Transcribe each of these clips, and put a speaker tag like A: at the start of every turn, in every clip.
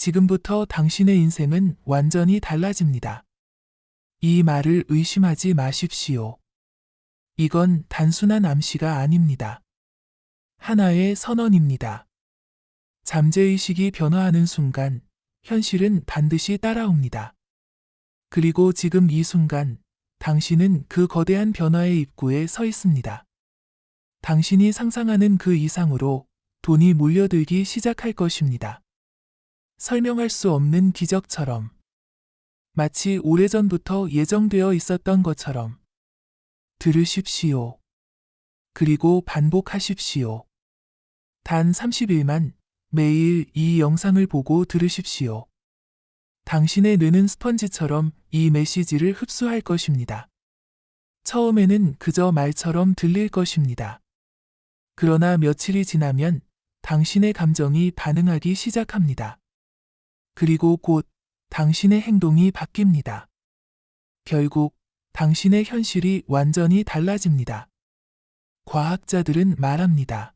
A: 지금부터 당신의 인생은 완전히 달라집니다. 이 말을 의심하지 마십시오. 이건 단순한 암시가 아닙니다. 하나의 선언입니다. 잠재의식이 변화하는 순간 현실은 반드시 따라옵니다. 그리고 지금 이 순간 당신은 그 거대한 변화의 입구에 서 있습니다. 당신이 상상하는 그 이상으로 돈이 몰려들기 시작할 것입니다. 설명할 수 없는 기적처럼. 마치 오래전부터 예정되어 있었던 것처럼. 들으십시오. 그리고 반복하십시오. 단 30일만 매일 이 영상을 보고 들으십시오. 당신의 뇌는 스펀지처럼 이 메시지를 흡수할 것입니다. 처음에는 그저 말처럼 들릴 것입니다. 그러나 며칠이 지나면 당신의 감정이 반응하기 시작합니다. 그리고 곧 당신의 행동이 바뀝니다. 결국 당신의 현실이 완전히 달라집니다. 과학자들은 말합니다.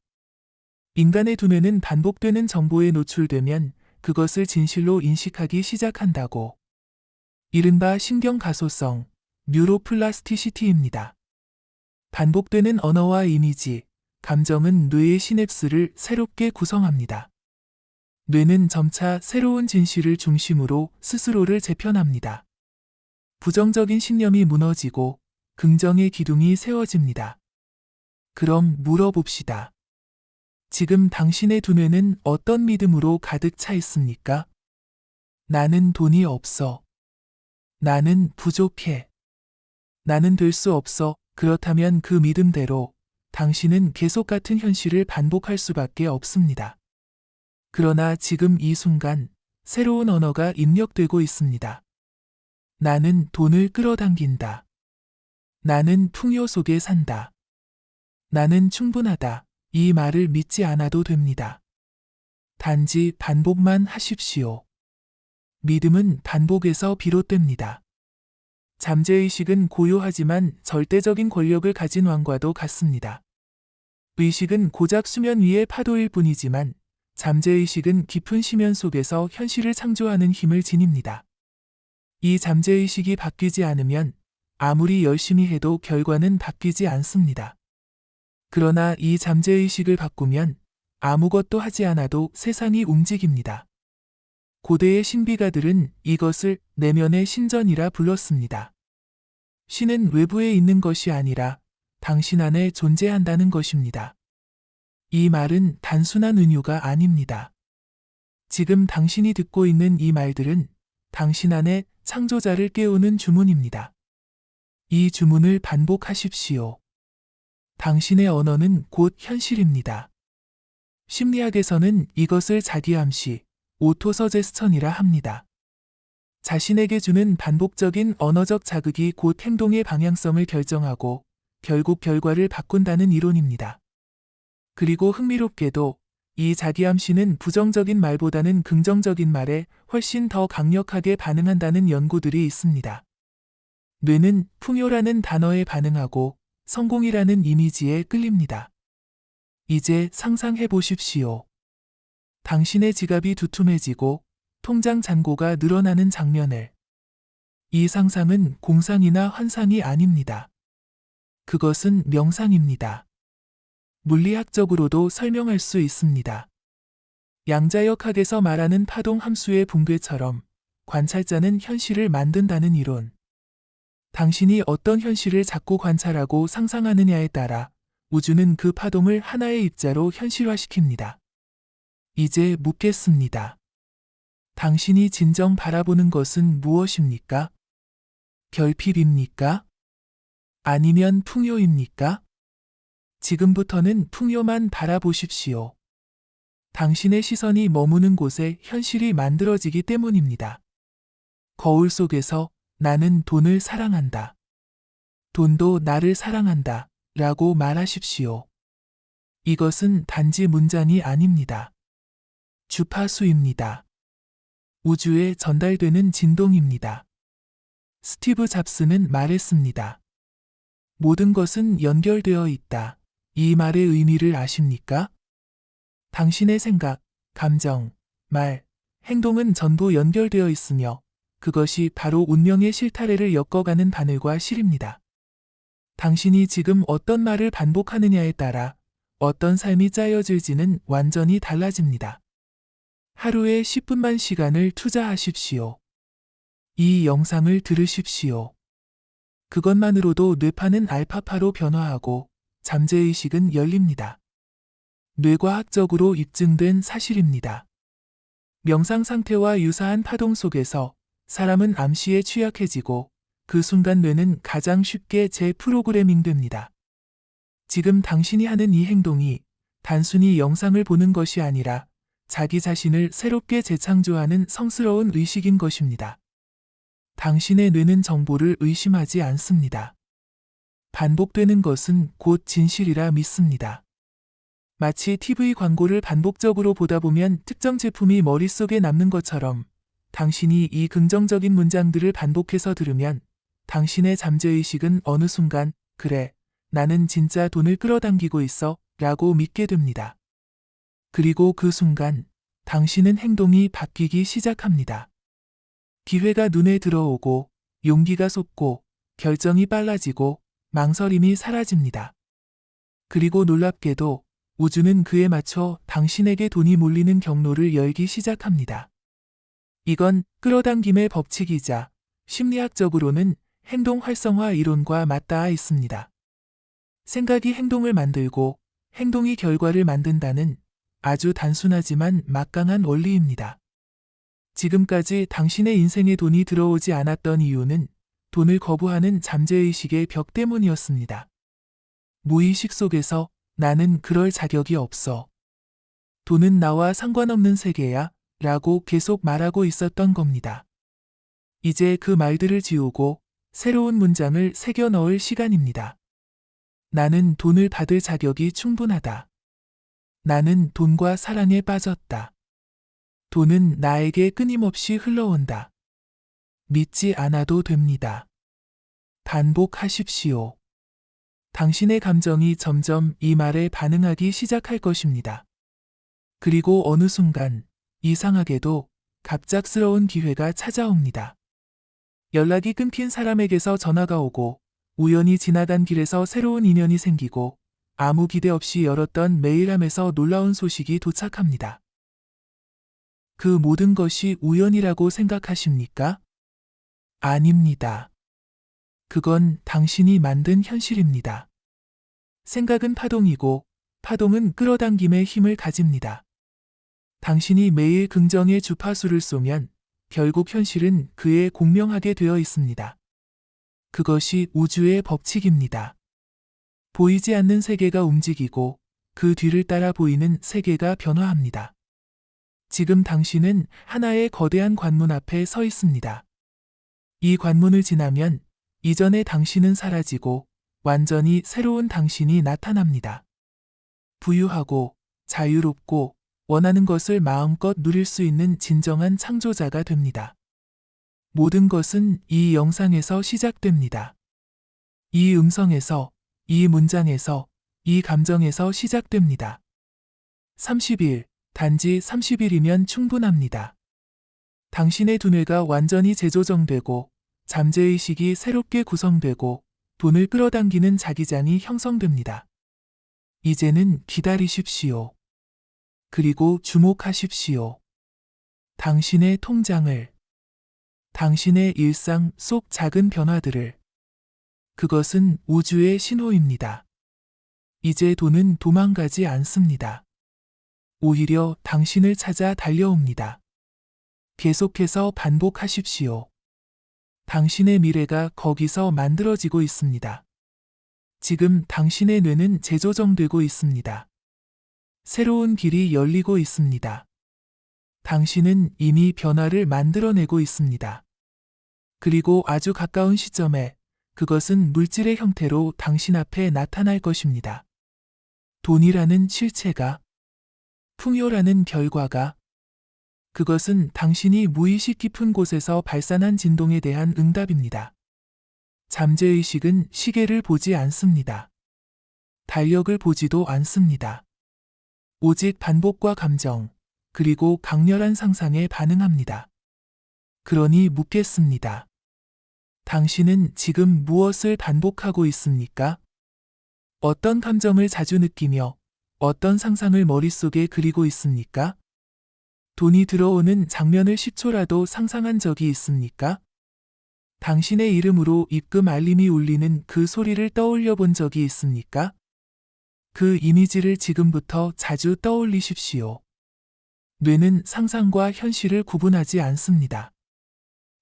A: 인간의 두뇌는 반복되는 정보에 노출되면 그것을 진실로 인식하기 시작한다고. 이른바 신경가소성, 뉴로플라스티시티입니다. 반복되는 언어와 이미지, 감정은 뇌의 시냅스를 새롭게 구성합니다. 뇌는 점차 새로운 진실을 중심으로 스스로를 재편합니다. 부정적인 신념이 무너지고 긍정의 기둥이 세워집니다. 그럼 물어봅시다. 지금 당신의 두뇌는 어떤 믿음으로 가득 차 있습니까? 나는 돈이 없어. 나는 부족해. 나는 될 수 없어. 그렇다면 그 믿음대로 당신은 계속 같은 현실을 반복할 수밖에 없습니다. 그러나 지금 이 순간 새로운 언어가 입력되고 있습니다. 나는 돈을 끌어당긴다. 나는 풍요 속에 산다. 나는 충분하다. 이 말을 믿지 않아도 됩니다. 단지 반복만 하십시오. 믿음은 반복에서 비롯됩니다. 잠재의식은 고요하지만 절대적인 권력을 가진 왕과도 같습니다. 의식은 고작 수면 위의 파도일 뿐이지만 잠재의식은 깊은 심연 속에서 현실을 창조하는 힘을 지닙니다. 이 잠재의식이 바뀌지 않으면 아무리 열심히 해도 결과는 바뀌지 않습니다. 그러나 이 잠재의식을 바꾸면 아무것도 하지 않아도 세상이 움직입니다. 고대의 신비가들은 이것을 내면의 신전이라 불렀습니다. 신은 외부에 있는 것이 아니라 당신 안에 존재한다는 것입니다. 이 말은 단순한 은유가 아닙니다. 지금 당신이 듣고 있는 이 말들은 당신 안에 창조자를 깨우는 주문입니다. 이 주문을 반복하십시오. 당신의 언어는 곧 현실입니다. 심리학에서는 이것을 자기암시, 오토서제스천이라 합니다. 자신에게 주는 반복적인 언어적 자극이 곧 행동의 방향성을 결정하고 결국 결과를 바꾼다는 이론입니다. 그리고 흥미롭게도 이 자기암시는 부정적인 말보다는 긍정적인 말에 훨씬 더 강력하게 반응한다는 연구들이 있습니다. 뇌는 풍요라는 단어에 반응하고 성공이라는 이미지에 끌립니다. 이제 상상해 보십시오. 당신의 지갑이 두툼해지고 통장 잔고가 늘어나는 장면을. 이 상상은 공상이나 환상이 아닙니다. 그것은 명상입니다. 물리학적으로도 설명할 수 있습니다. 양자역학에서 말하는 파동 함수의 붕괴처럼 관찰자는 현실을 만든다는 이론. 당신이 어떤 현실을 자꾸 관찰하고 상상하느냐에 따라 우주는 그 파동을 하나의 입자로 현실화시킵니다. 이제 묻겠습니다. 당신이 진정 바라보는 것은 무엇입니까? 결핍입니까? 아니면 풍요입니까? 지금부터는 풍요만 바라보십시오. 당신의 시선이 머무는 곳에 현실이 만들어지기 때문입니다. 거울 속에서 나는 돈을 사랑한다. 돈도 나를 사랑한다. 라고 말하십시오. 이것은 단지 문장이 아닙니다. 주파수입니다. 우주에 전달되는 진동입니다. 스티브 잡스는 말했습니다. 모든 것은 연결되어 있다. 이 말의 의미를 아십니까? 당신의 생각, 감정, 말, 행동은 전부 연결되어 있으며 그것이 바로 운명의 실타래를 엮어가는 바늘과 실입니다. 당신이 지금 어떤 말을 반복하느냐에 따라 어떤 삶이 짜여질지는 완전히 달라집니다. 하루에 10분만 시간을 투자하십시오. 이 영상을 들으십시오. 그것만으로도 뇌파는 알파파로 변화하고 잠재의식은 열립니다. 뇌과학적으로 입증된 사실입니다. 명상 상태와 유사한 파동 속에서 사람은 암시에 취약해지고 그 순간 뇌는 가장 쉽게 재프로그래밍 됩니다. 지금 당신이 하는 이 행동이 단순히 영상을 보는 것이 아니라 자기 자신을 새롭게 재창조하는 성스러운 의식인 것입니다. 당신의 뇌는 정보를 의심하지 않습니다. 반복되는 것은 곧 진실이라 믿습니다. 마치 TV 광고를 반복적으로 보다 보면 특정 제품이 머릿속에 남는 것처럼 당신이 이 긍정적인 문장들을 반복해서 들으면 당신의 잠재의식은 어느 순간 그래, 나는 진짜 돈을 끌어당기고 있어 라고 믿게 됩니다. 그리고 그 순간 당신은 행동이 바뀌기 시작합니다. 기회가 눈에 들어오고 용기가 솟고 결정이 빨라지고 망설임이 사라집니다. 그리고 놀랍게도 우주는 그에 맞춰 당신에게 돈이 몰리는 경로를 열기 시작합니다. 이건 끌어당김의 법칙이자 심리학적으로는 행동 활성화 이론과 맞닿아 있습니다. 생각이 행동을 만들고 행동이 결과를 만든다는 아주 단순하지만 막강한 원리입니다. 지금까지 당신의 인생에 돈이 들어오지 않았던 이유는 돈을 거부하는 잠재의식의 벽 때문이었습니다. 무의식 속에서 나는 그럴 자격이 없어. 돈은 나와 상관없는 세계야 라고 계속 말하고 있었던 겁니다. 이제 그 말들을 지우고 새로운 문장을 새겨 넣을 시간입니다. 나는 돈을 받을 자격이 충분하다. 나는 돈과 사랑에 빠졌다. 돈은 나에게 끊임없이 흘러온다. 믿지 않아도 됩니다. 반복하십시오. 당신의 감정이 점점 이 말에 반응하기 시작할 것입니다. 그리고 어느 순간 이상하게도 갑작스러운 기회가 찾아옵니다. 연락이 끊긴 사람에게서 전화가 오고 우연히 지나간 길에서 새로운 인연이 생기고 아무 기대 없이 열었던 메일함에서 놀라운 소식이 도착합니다. 그 모든 것이 우연이라고 생각하십니까? 아닙니다. 그건 당신이 만든 현실입니다. 생각은 파동이고 파동은 끌어당김의 힘을 가집니다. 당신이 매일 긍정의 주파수를 쏘면 결국 현실은 그에 공명하게 되어 있습니다. 그것이 우주의 법칙입니다. 보이지 않는 세계가 움직이고 그 뒤를 따라 보이는 세계가 변화합니다. 지금 당신은 하나의 거대한 관문 앞에 서 있습니다. 이 관문을 지나면 이전의 당신은 사라지고 완전히 새로운 당신이 나타납니다. 부유하고 자유롭고 원하는 것을 마음껏 누릴 수 있는 진정한 창조자가 됩니다. 모든 것은 이 영상에서 시작됩니다. 이 음성에서, 이 문장에서, 이 감정에서 시작됩니다. 30일, 단지 30일이면 충분합니다. 당신의 두뇌가 완전히 재조정되고 잠재의식이 새롭게 구성되고 돈을 끌어당기는 자기장이 형성됩니다. 이제는 기다리십시오. 그리고 주목하십시오. 당신의 통장을, 당신의 일상 속 작은 변화들을. 그것은 우주의 신호입니다. 이제 돈은 도망가지 않습니다. 오히려 당신을 찾아 달려옵니다. 계속해서 반복하십시오. 당신의 미래가 거기서 만들어지고 있습니다. 지금 당신의 뇌는 재조정되고 있습니다. 새로운 길이 열리고 있습니다. 당신은 이미 변화를 만들어내고 있습니다. 그리고 아주 가까운 시점에 그것은 물질의 형태로 당신 앞에 나타날 것입니다. 돈이라는 실체가, 풍요라는 결과가, 그것은 당신이 무의식 깊은 곳에서 발산한 진동에 대한 응답입니다. 잠재의식은 시계를 보지 않습니다. 달력을 보지도 않습니다. 오직 반복과 감정, 그리고 강렬한 상상에 반응합니다. 그러니 묻겠습니다. 당신은 지금 무엇을 반복하고 있습니까? 어떤 감정을 자주 느끼며 어떤 상상을 머릿속에 그리고 있습니까? 돈이 들어오는 장면을 10초라도 상상한 적이 있습니까? 당신의 이름으로 입금 알림이 울리는 그 소리를 떠올려 본 적이 있습니까? 그 이미지를 지금부터 자주 떠올리십시오. 뇌는 상상과 현실을 구분하지 않습니다.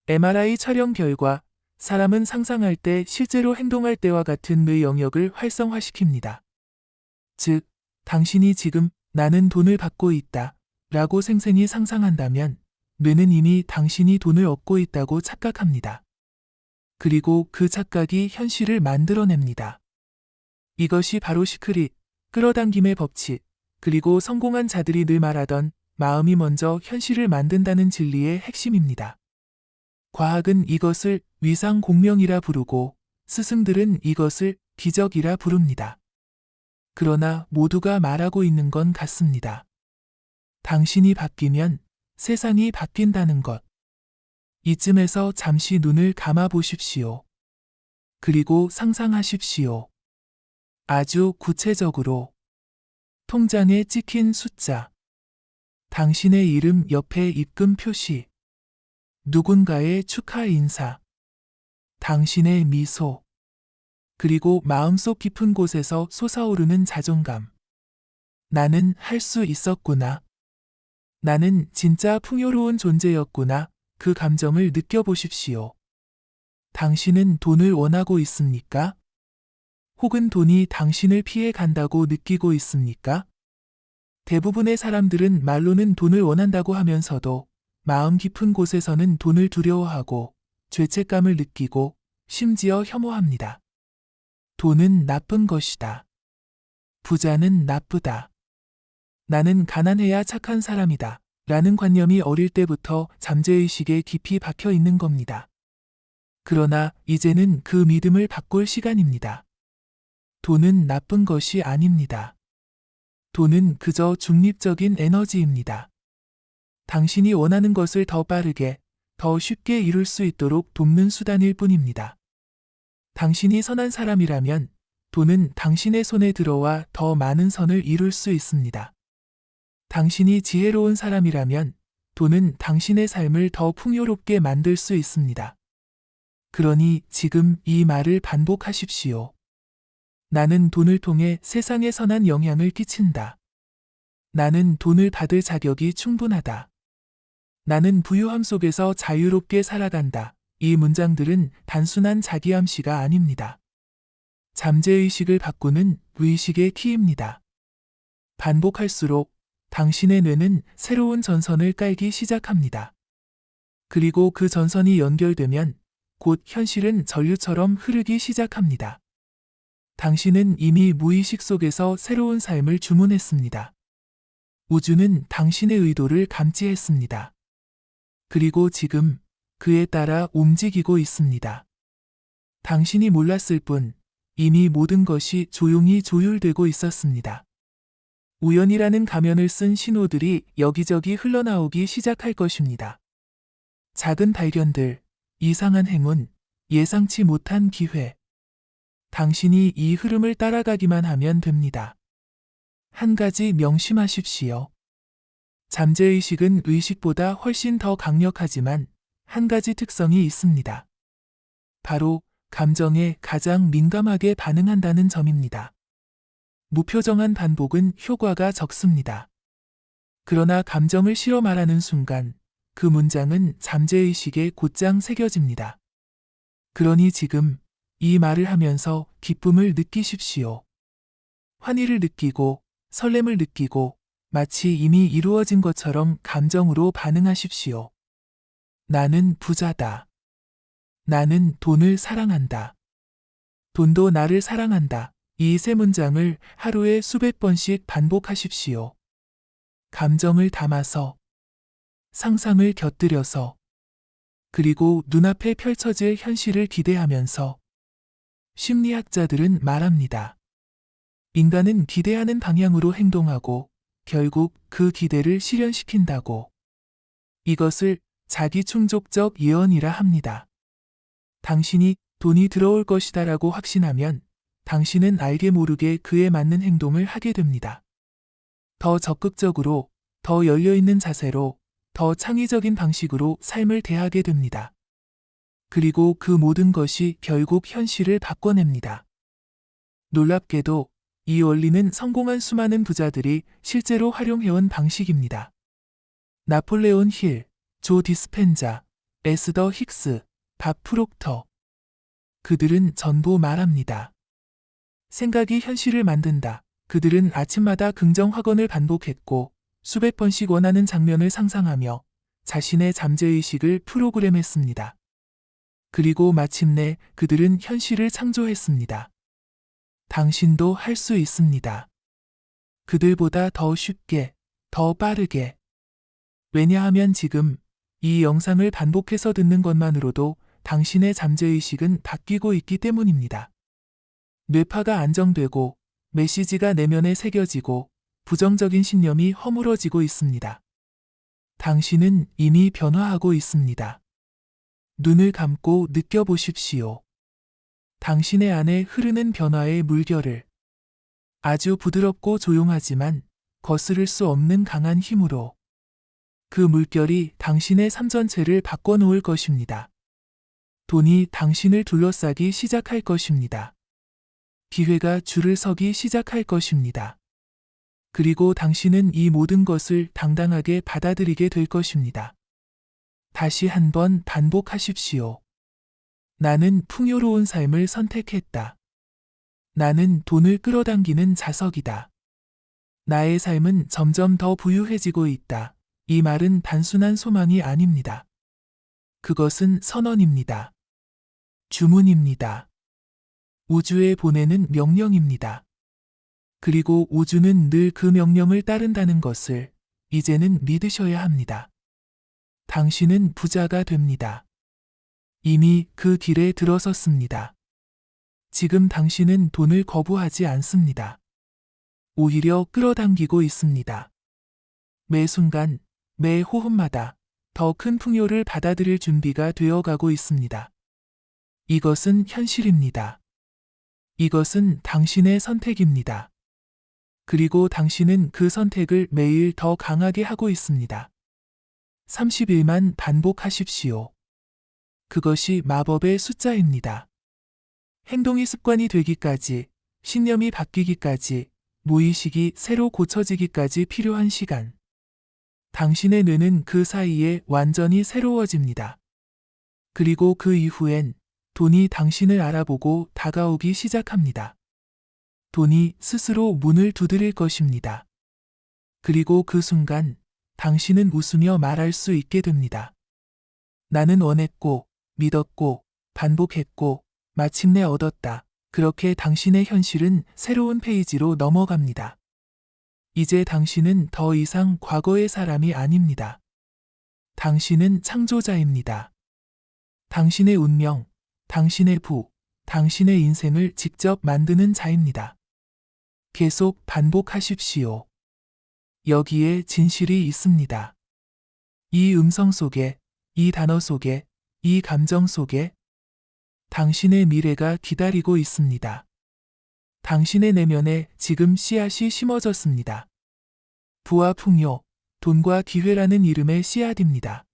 A: MRI 촬영 결과 사람은 상상할 때 실제로 행동할 때와 같은 뇌 영역을 활성화시킵니다. 즉, 당신이 지금 나는 돈을 받고 있다 라고 생생히 상상한다면 뇌는 이미 당신이 돈을 얻고 있다고 착각합니다. 그리고 그 착각이 현실을 만들어냅니다. 이것이 바로 시크릿, 끌어당김의 법칙, 그리고 성공한 자들이 늘 말하던 마음이 먼저 현실을 만든다는 진리의 핵심입니다. 과학은 이것을 위상 공명이라 부르고 스승들은 이것을 기적이라 부릅니다. 그러나 모두가 말하고 있는 건 같습니다. 당신이 바뀌면 세상이 바뀐다는 것. 이쯤에서 잠시 눈을 감아 보십시오. 그리고 상상하십시오. 아주 구체적으로 통장에 찍힌 숫자, 당신의 이름 옆에 입금 표시, 누군가의 축하 인사, 당신의 미소, 그리고 마음속 깊은 곳에서 솟아오르는 자존감. 나는 할 수 있었구나. 나는 진짜 풍요로운 존재였구나. 그 감정을 느껴보십시오. 당신은 돈을 원하고 있습니까? 혹은 돈이 당신을 피해 간다고 느끼고 있습니까? 대부분의 사람들은 말로는 돈을 원한다고 하면서도 마음 깊은 곳에서는 돈을 두려워하고 죄책감을 느끼고 심지어 혐오합니다. 돈은 나쁜 것이다. 부자는 나쁘다. 나는 가난해야 착한 사람이다. 라는 관념이 어릴 때부터 잠재의식에 깊이 박혀 있는 겁니다. 그러나 이제는 그 믿음을 바꿀 시간입니다. 돈은 나쁜 것이 아닙니다. 돈은 그저 중립적인 에너지입니다. 당신이 원하는 것을 더 빠르게, 더 쉽게 이룰 수 있도록 돕는 수단일 뿐입니다. 당신이 선한 사람이라면 돈은 당신의 손에 들어와 더 많은 선을 이룰 수 있습니다. 당신이 지혜로운 사람이라면 돈은 당신의 삶을 더 풍요롭게 만들 수 있습니다. 그러니 지금 이 말을 반복하십시오. 나는 돈을 통해 세상에 선한 영향을 끼친다. 나는 돈을 받을 자격이 충분하다. 나는 부유함 속에서 자유롭게 살아간다. 이 문장들은 단순한 자기암시가 아닙니다. 잠재의식을 바꾸는 의식의 키입니다. 반복할수록 당신의 뇌는 새로운 전선을 깔기 시작합니다. 그리고 그 전선이 연결되면 곧 현실은 전류처럼 흐르기 시작합니다. 당신은 이미 무의식 속에서 새로운 삶을 주문했습니다. 우주는 당신의 의도를 감지했습니다. 그리고 지금 그에 따라 움직이고 있습니다. 당신이 몰랐을 뿐 이미 모든 것이 조용히 조율되고 있었습니다. 우연이라는 가면을 쓴 신호들이 여기저기 흘러나오기 시작할 것입니다. 작은 발견들, 이상한 행운, 예상치 못한 기회. 당신이 이 흐름을 따라가기만 하면 됩니다. 한 가지 명심하십시오. 잠재의식은 의식보다 훨씬 더 강력하지만 한 가지 특성이 있습니다. 바로 감정에 가장 민감하게 반응한다는 점입니다. 무표정한 반복은 효과가 적습니다. 그러나 감정을 실어 말하는 순간 그 문장은 잠재의식에 곧장 새겨집니다. 그러니 지금 이 말을 하면서 기쁨을 느끼십시오. 환희를 느끼고 설렘을 느끼고 마치 이미 이루어진 것처럼 감정으로 반응하십시오. 나는 부자다. 나는 돈을 사랑한다. 돈도 나를 사랑한다. 이 세 문장을 하루에 수백 번씩 반복하십시오. 감정을 담아서, 상상을 곁들여서, 그리고 눈앞에 펼쳐질 현실을 기대하면서. 심리학자들은 말합니다. 인간은 기대하는 방향으로 행동하고 결국 그 기대를 실현시킨다고. 이것을 자기 충족적 예언이라 합니다. 당신이 돈이 들어올 것이다라고 확신하면 당신은 알게 모르게 그에 맞는 행동을 하게 됩니다. 더 적극적으로, 더 열려있는 자세로, 더 창의적인 방식으로 삶을 대하게 됩니다. 그리고 그 모든 것이 결국 현실을 바꿔냅니다. 놀랍게도 이 원리는 성공한 수많은 부자들이 실제로 활용해온 방식입니다. 나폴레온 힐, 조 디스펜자, 에스더 힉스, 밥 프록터. 그들은 전부 말합니다. 생각이 현실을 만든다. 그들은 아침마다 긍정 확언을 반복했고 수백 번씩 원하는 장면을 상상하며 자신의 잠재의식을 프로그램했습니다. 그리고 마침내 그들은 현실을 창조했습니다. 당신도 할 수 있습니다. 그들보다 더 쉽게, 더 빠르게. 왜냐하면 지금 이 영상을 반복해서 듣는 것만으로도 당신의 잠재의식은 바뀌고 있기 때문입니다. 뇌파가 안정되고 메시지가 내면에 새겨지고 부정적인 신념이 허물어지고 있습니다. 당신은 이미 변화하고 있습니다. 눈을 감고 느껴보십시오. 당신의 안에 흐르는 변화의 물결을 아주 부드럽고 조용하지만 거스를 수 없는 강한 힘으로 그 물결이 당신의 삶 전체를 바꿔놓을 것입니다. 돈이 당신을 둘러싸기 시작할 것입니다. 기회가 줄을 서기 시작할 것입니다. 그리고 당신은 이 모든 것을 당당하게 받아들이게 될 것입니다. 다시 한번 반복하십시오. 나는 풍요로운 삶을 선택했다. 나는 돈을 끌어당기는 자석이다. 나의 삶은 점점 더 부유해지고 있다. 이 말은 단순한 소망이 아닙니다. 그것은 선언입니다. 주문입니다. 우주에 보내는 명령입니다. 그리고 우주는 늘 그 명령을 따른다는 것을 이제는 믿으셔야 합니다. 당신은 부자가 됩니다. 이미 그 길에 들어섰습니다. 지금 당신은 돈을 거부하지 않습니다. 오히려 끌어당기고 있습니다. 매 순간, 매 호흡마다 더 큰 풍요를 받아들일 준비가 되어가고 있습니다. 이것은 현실입니다. 이것은 당신의 선택입니다. 그리고 당신은 그 선택을 매일 더 강하게 하고 있습니다. 30일만 반복하십시오. 그것이 마법의 숫자입니다. 행동이 습관이 되기까지, 신념이 바뀌기까지, 무의식이 새로 고쳐지기까지 필요한 시간. 당신의 뇌는 그 사이에 완전히 새로워집니다. 그리고 그 이후엔 돈이 당신을 알아보고 다가오기 시작합니다. 돈이 스스로 문을 두드릴 것입니다. 그리고 그 순간 당신은 웃으며 말할 수 있게 됩니다. 나는 원했고, 믿었고, 반복했고, 마침내 얻었다. 그렇게 당신의 현실은 새로운 페이지로 넘어갑니다. 이제 당신은 더 이상 과거의 사람이 아닙니다. 당신은 창조자입니다. 당신의 운명, 당신의 당신의 인생을 직접 만드는 자입니다. 계속 반복하십시오. 여기에 진실이 있습니다. 이 음성 속에, 이 단어 속에, 이 감정 속에 당신의 미래가 기다리고 있습니다. 당신의 내면에 지금 씨앗이 심어졌습니다. 부와 풍요, 돈과 기회라는 이름의 씨앗입니다.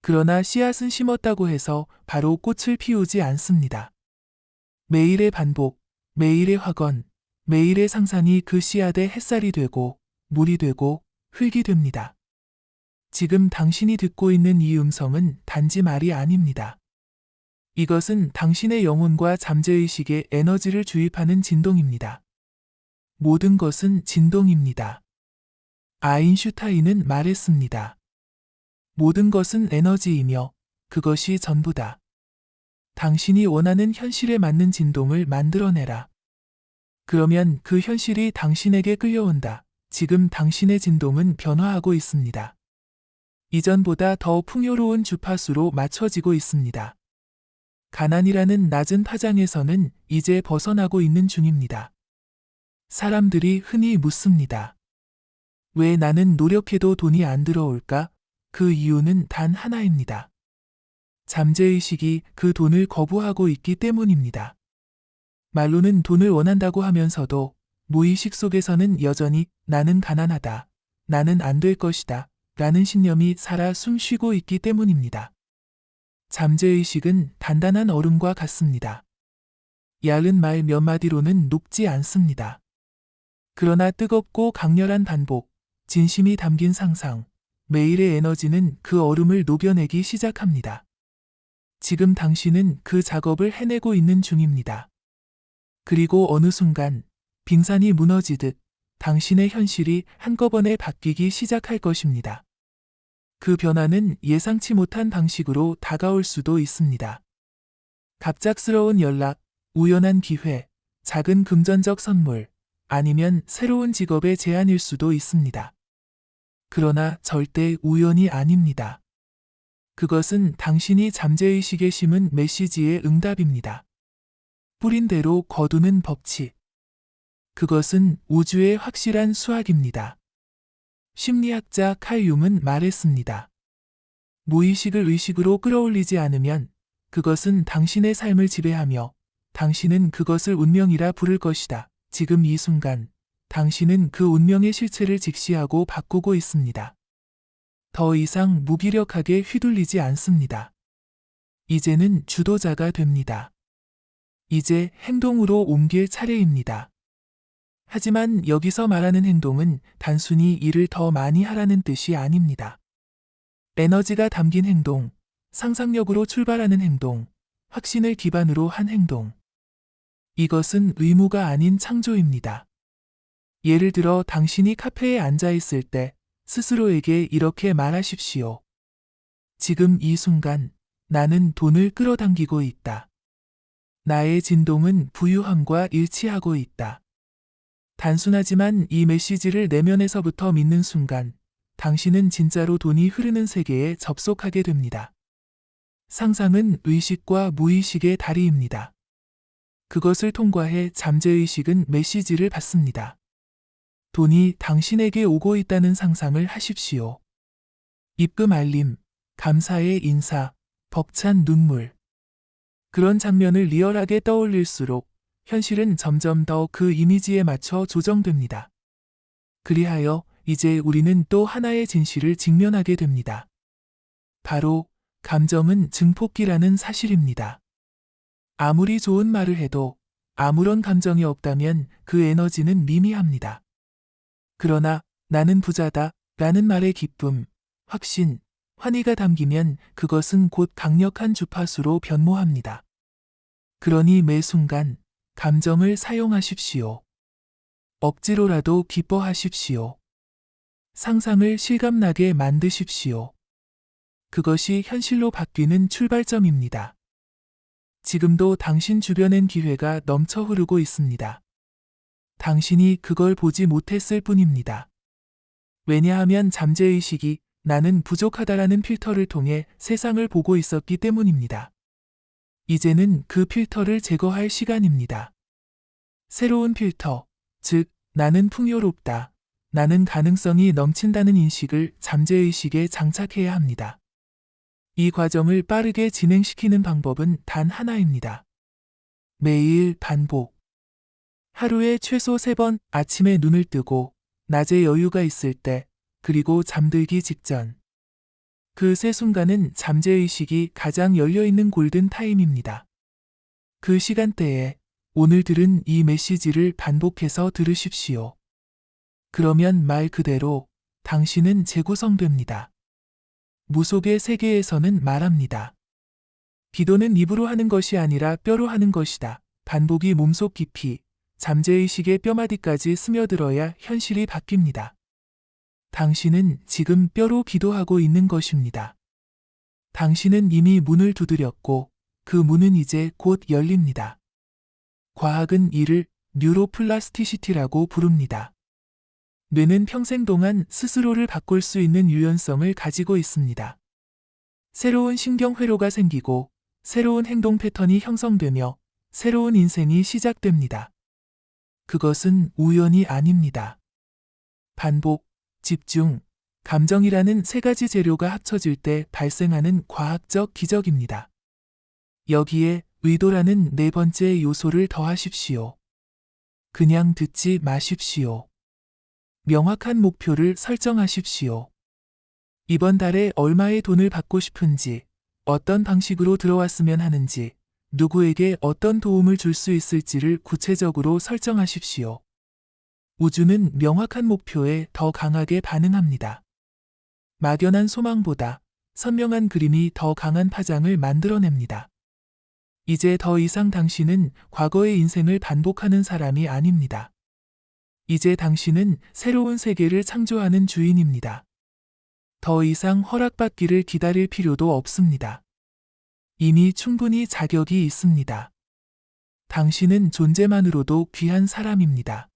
A: 그러나 씨앗은 심었다고 해서 바로 꽃을 피우지 않습니다. 매일의 반복, 매일의 확언, 매일의 상상이 그 씨앗의 햇살이 되고 물이 되고 흙이 됩니다. 지금 당신이 듣고 있는 이 음성은 단지 말이 아닙니다. 이것은 당신의 영혼과 잠재의식에 에너지를 주입하는 진동입니다. 모든 것은 진동입니다. 아인슈타인은 말했습니다. 모든 것은 에너지이며 그것이 전부다. 당신이 원하는 현실에 맞는 진동을 만들어내라. 그러면 그 현실이 당신에게 끌려온다. 지금 당신의 진동은 변화하고 있습니다. 이전보다 더 풍요로운 주파수로 맞춰지고 있습니다. 가난이라는 낮은 파장에서는 이제 벗어나고 있는 중입니다. 사람들이 흔히 묻습니다. 왜 나는 노력해도 돈이 안 들어올까? 그 이유는 단 하나입니다. 잠재의식이 그 돈을 거부하고 있기 때문입니다. 말로는 돈을 원한다고 하면서도 무의식 속에서는 여전히 나는 가난하다, 나는 안 될 것이다 라는 신념이 살아 숨쉬고 있기 때문입니다. 잠재의식은 단단한 얼음과 같습니다. 얇은 말 몇 마디로는 녹지 않습니다. 그러나 뜨겁고 강렬한 반복, 진심이 담긴 상상, 매일의 에너지는 그 얼음을 녹여내기 시작합니다. 지금 당신은 그 작업을 해내고 있는 중입니다. 그리고 어느 순간 빙산이 무너지듯 당신의 현실이 한꺼번에 바뀌기 시작할 것입니다. 그 변화는 예상치 못한 방식으로 다가올 수도 있습니다. 갑작스러운 연락, 우연한 기회, 작은 금전적 선물, 아니면 새로운 직업의 제안일 수도 있습니다. 그러나 절대 우연이 아닙니다. 그것은 당신이 잠재의식에 심은 메시지의 응답입니다. 뿌린 대로 거두는 법칙. 그것은 우주의 확실한 수학입니다. 심리학자 칼 융은 말했습니다. 무의식을 의식으로 끌어올리지 않으면 그것은 당신의 삶을 지배하며 당신은 그것을 운명이라 부를 것이다. 지금 이 순간 당신은 그 운명의 실체를 직시하고 바꾸고 있습니다. 더 이상 무기력하게 휘둘리지 않습니다. 이제는 주도자가 됩니다. 이제 행동으로 옮길 차례입니다. 하지만 여기서 말하는 행동은 단순히 일을 더 많이 하라는 뜻이 아닙니다. 에너지가 담긴 행동, 상상력으로 출발하는 행동, 확신을 기반으로 한 행동. 이것은 의무가 아닌 창조입니다. 예를 들어 당신이 카페에 앉아 있을 때 스스로에게 이렇게 말하십시오. 지금 이 순간 나는 돈을 끌어당기고 있다. 나의 진동은 부유함과 일치하고 있다. 단순하지만 이 메시지를 내면에서부터 믿는 순간 당신은 진짜로 돈이 흐르는 세계에 접속하게 됩니다. 상상은 의식과 무의식의 다리입니다. 그것을 통과해 잠재의식은 메시지를 받습니다. 돈이 당신에게 오고 있다는 상상을 하십시오. 입금 알림, 감사의 인사, 벅찬 눈물. 그런 장면을 리얼하게 떠올릴수록 현실은 점점 더 그 이미지에 맞춰 조정됩니다. 그리하여 이제 우리는 또 하나의 진실을 직면하게 됩니다. 바로 감정은 증폭기라는 사실입니다. 아무리 좋은 말을 해도 아무런 감정이 없다면 그 에너지는 미미합니다. 그러나 나는 부자다 라는 말의 기쁨, 확신, 환희가 담기면 그것은 곧 강력한 주파수로 변모합니다. 그러니 매 순간 감정을 사용하십시오. 억지로라도 기뻐하십시오. 상상을 실감나게 만드십시오. 그것이 현실로 바뀌는 출발점입니다. 지금도 당신 주변엔 기회가 넘쳐 흐르고 있습니다. 당신이 그걸 보지 못했을 뿐입니다. 왜냐하면 잠재의식이 나는 부족하다라는 필터를 통해 세상을 보고 있었기 때문입니다. 이제는 그 필터를 제거할 시간입니다. 새로운 필터, 즉 나는 풍요롭다, 나는 가능성이 넘친다는 인식을 잠재의식에 장착해야 합니다. 이 과정을 빠르게 진행시키는 방법은 단 하나입니다. 매일 반복. 하루에 최소 3번 아침에 눈을 뜨고 낮에 여유가 있을 때 그리고 잠들기 직전. 그 세 순간은 잠재의식이 가장 열려있는 골든 타임입니다. 그 시간대에 오늘 들은 이 메시지를 반복해서 들으십시오. 그러면 말 그대로 당신은 재구성됩니다. 무속의 세계에서는 말합니다. 기도는 입으로 하는 것이 아니라 뼈로 하는 것이다. 반복이 몸속 깊이, 잠재의식의 뼈마디까지 스며들어야 현실이 바뀝니다. 당신은 지금 뼈로 기도하고 있는 것입니다. 당신은 이미 문을 두드렸고 그 문은 이제 곧 열립니다. 과학은 이를 뉴로플라스티시티라고 부릅니다. 뇌는 평생 동안 스스로를 바꿀 수 있는 유연성을 가지고 있습니다. 새로운 신경회로가 생기고 새로운 행동 패턴이 형성되며 새로운 인생이 시작됩니다. 그것은 우연이 아닙니다. 반복, 집중, 감정이라는 세 가지 재료가 합쳐질 때 발생하는 과학적 기적입니다. 여기에 의도라는 네 번째 요소를 더하십시오. 그냥 듣지 마십시오. 명확한 목표를 설정하십시오. 이번 달에 얼마의 돈을 받고 싶은지, 어떤 방식으로 들어왔으면 하는지, 누구에게 어떤 도움을 줄 수 있을지를 구체적으로 설정하십시오. 우주는 명확한 목표에 더 강하게 반응합니다. 막연한 소망보다 선명한 그림이 더 강한 파장을 만들어냅니다. 이제 더 이상 당신은 과거의 인생을 반복하는 사람이 아닙니다. 이제 당신은 새로운 세계를 창조하는 주인입니다. 더 이상 허락받기를 기다릴 필요도 없습니다. 이미 충분히 자격이 있습니다. 당신은 존재만으로도 귀한 사람입니다.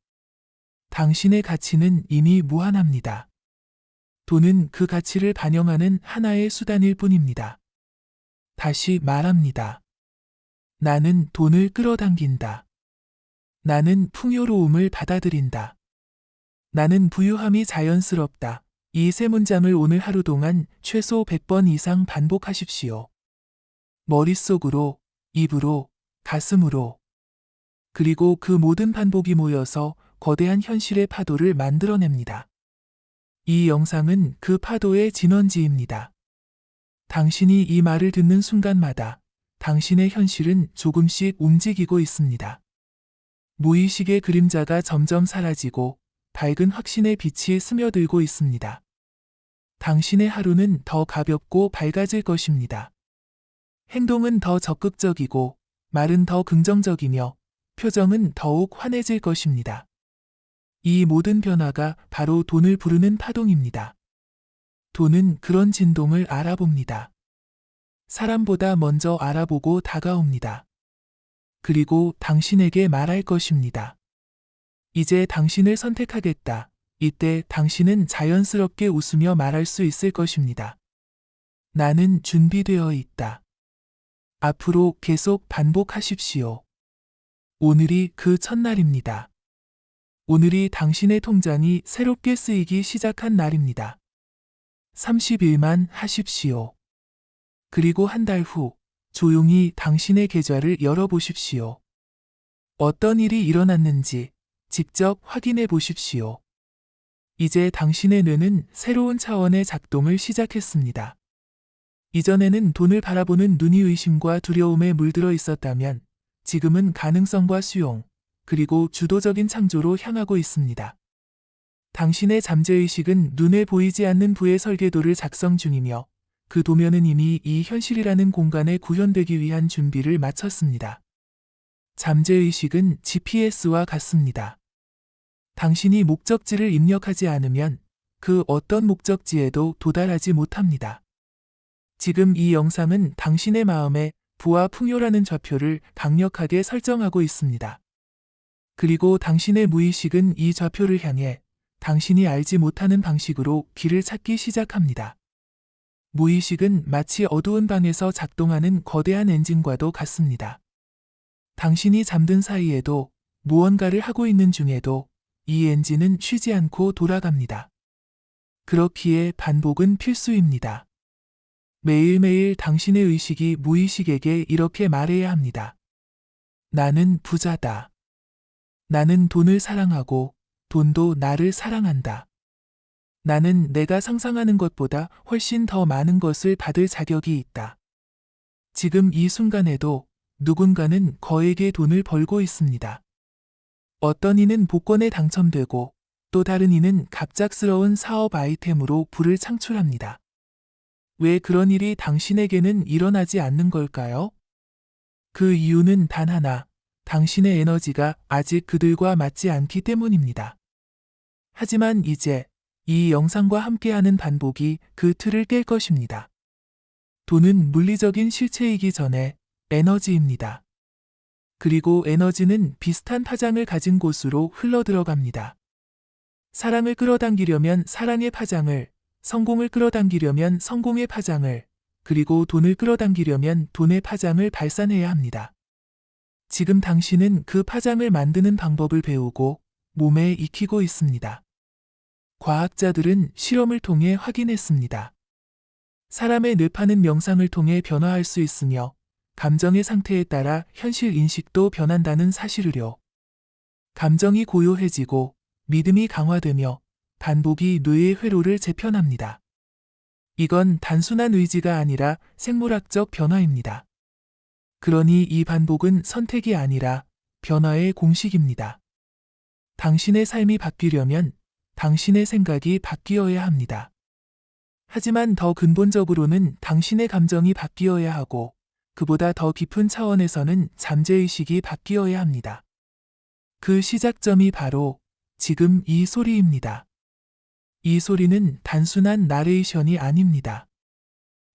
A: 당신의 가치는 이미 무한합니다. 돈은 그 가치를 반영하는 하나의 수단일 뿐입니다. 다시 말합니다. 나는 돈을 끌어당긴다. 나는 풍요로움을 받아들인다. 나는 부유함이 자연스럽다. 이 세 문장을 오늘 하루 동안 최소 100번 이상 반복하십시오. 머릿속으로, 입으로, 가슴으로. 그리고 그 모든 반복이 모여서 거대한 현실의 파도를 만들어냅니다. 이 영상은 그 파도의 진원지입니다. 당신이 이 말을 듣는 순간마다 당신의 현실은 조금씩 움직이고 있습니다. 무의식의 그림자가 점점 사라지고 밝은 확신의 빛이 스며들고 있습니다. 당신의 하루는 더 가볍고 밝아질 것입니다. 행동은 더 적극적이고 말은 더 긍정적이며 표정은 더욱 환해질 것입니다. 이 모든 변화가 바로 돈을 부르는 파동입니다. 돈은 그런 진동을 알아봅니다. 사람보다 먼저 알아보고 다가옵니다. 그리고 당신에게 말할 것입니다. 이제 당신을 선택하겠다. 이때 당신은 자연스럽게 웃으며 말할 수 있을 것입니다. 나는 준비되어 있다. 앞으로 계속 반복하십시오. 오늘이 그 첫날입니다. 오늘이 당신의 통장이 새롭게 쓰이기 시작한 날입니다. 30일만 하십시오. 그리고 한 달 후 조용히 당신의 계좌를 열어보십시오. 어떤 일이 일어났는지 직접 확인해 보십시오. 이제 당신의 뇌는 새로운 차원의 작동을 시작했습니다. 이전에는 돈을 바라보는 눈이 의심과 두려움에 물들어 있었다면 지금은 가능성과 수용, 그리고 주도적인 창조로 향하고 있습니다. 당신의 잠재의식은 눈에 보이지 않는 부의 설계도를 작성 중이며 그 도면은 이미 이 현실이라는 공간에 구현되기 위한 준비를 마쳤습니다. 잠재의식은 GPS와 같습니다. 당신이 목적지를 입력하지 않으면 그 어떤 목적지에도 도달하지 못합니다. 지금 이 영상은 당신의 마음에 부와 풍요라는 좌표를 강력하게 설정하고 있습니다. 그리고 당신의 무의식은 이 좌표를 향해 당신이 알지 못하는 방식으로 길을 찾기 시작합니다. 무의식은 마치 어두운 방에서 작동하는 거대한 엔진과도 같습니다. 당신이 잠든 사이에도 무언가를 하고 있는 중에도 이 엔진은 쉬지 않고 돌아갑니다. 그렇기에 반복은 필수입니다. 매일매일 당신의 의식이 무의식에게 이렇게 말해야 합니다. 나는 부자다. 나는 돈을 사랑하고 돈도 나를 사랑한다. 나는 내가 상상하는 것보다 훨씬 더 많은 것을 받을 자격이 있다. 지금 이 순간에도 누군가는 거액의 돈을 벌고 있습니다. 어떤 이는 복권에 당첨되고 또 다른 이는 갑작스러운 사업 아이템으로 부를 창출합니다. 왜 그런 일이 당신에게는 일어나지 않는 걸까요? 그 이유는 단 하나, 당신의 에너지가 아직 그들과 맞지 않기 때문입니다. 하지만 이제 이 영상과 함께하는 반복이 그 틀을 깰 것입니다. 돈은 물리적인 실체이기 전에 에너지입니다. 그리고 에너지는 비슷한 파장을 가진 곳으로 흘러들어갑니다. 사랑을 끌어당기려면 사랑의 파장을, 성공을 끌어당기려면 성공의 파장을, 그리고 돈을 끌어당기려면 돈의 파장을 발산해야 합니다. 지금 당신은 그 파장을 만드는 방법을 배우고 몸에 익히고 있습니다. 과학자들은 실험을 통해 확인했습니다. 사람의 뇌파는 명상을 통해 변화할 수 있으며 감정의 상태에 따라 현실 인식도 변한다는 사실을요. 감정이 고요해지고 믿음이 강화되며 반복이 뇌의 회로를 재편합니다. 이건 단순한 의지가 아니라 생물학적 변화입니다. 그러니 이 반복은 선택이 아니라 변화의 공식입니다. 당신의 삶이 바뀌려면 당신의 생각이 바뀌어야 합니다. 하지만 더 근본적으로는 당신의 감정이 바뀌어야 하고 그보다 더 깊은 차원에서는 잠재의식이 바뀌어야 합니다. 그 시작점이 바로 지금 이 소리입니다. 이 소리는 단순한 나레이션이 아닙니다.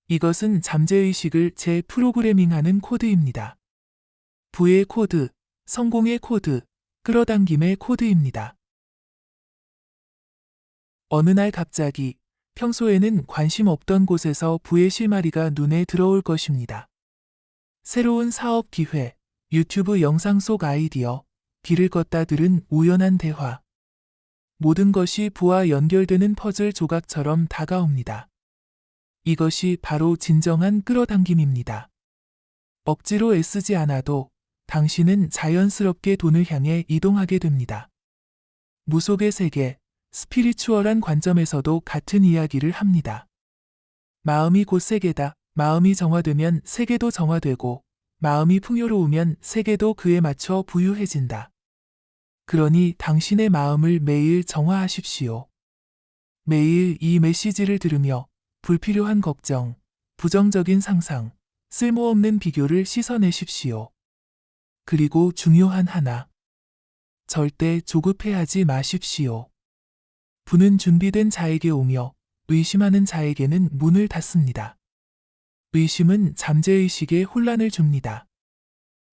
A: 이것은 잠재의식을 재프로그래밍하는 코드입니다. 부의 코드, 성공의 코드, 끌어당김의 코드입니다. 어느 날 갑자기 평소에는 관심 없던 곳에서 부의 실마리가 눈에 들어올 것입니다. 새로운 사업 기회, 유튜브 영상 속 아이디어, 길을 걷다 들은 우연한 대화. 모든 것이 부와 연결되는 퍼즐 조각처럼 다가옵니다. 이것이 바로 진정한 끌어당김입니다. 억지로 애쓰지 않아도 당신은 자연스럽게 돈을 향해 이동하게 됩니다. 무속의 세계, 스피리추얼한 관점에서도 같은 이야기를 합니다. 마음이 곧 세계다. 마음이 정화되면 세계도 정화되고 마음이 풍요로우면 세계도 그에 맞춰 부유해진다. 그러니 당신의 마음을 매일 정화하십시오. 매일 이 메시지를 들으며 불필요한 걱정, 부정적인 상상, 쓸모없는 비교를 씻어내십시오. 그리고 중요한 하나. 절대 조급해하지 마십시오. 부는 준비된 자에게 오며 의심하는 자에게는 문을 닫습니다. 의심은 잠재의식에 혼란을 줍니다.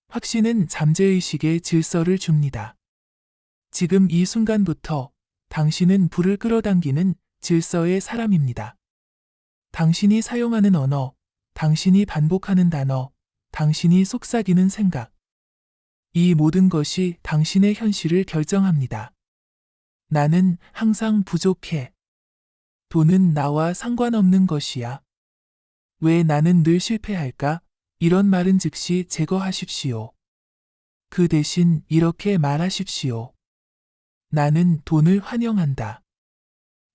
A: 확신은 잠재의식에 질서를 줍니다. 지금 이 순간부터 당신은 불을 끌어당기는 질서의 사람입니다. 당신이 사용하는 언어, 당신이 반복하는 단어, 당신이 속삭이는 생각. 이 모든 것이 당신의 현실을 결정합니다. 나는 항상 부족해. 돈은 나와 상관없는 것이야. 왜 나는 늘 실패할까? 이런 말은 즉시 제거하십시오. 그 대신 이렇게 말하십시오. 나는 돈을 환영한다.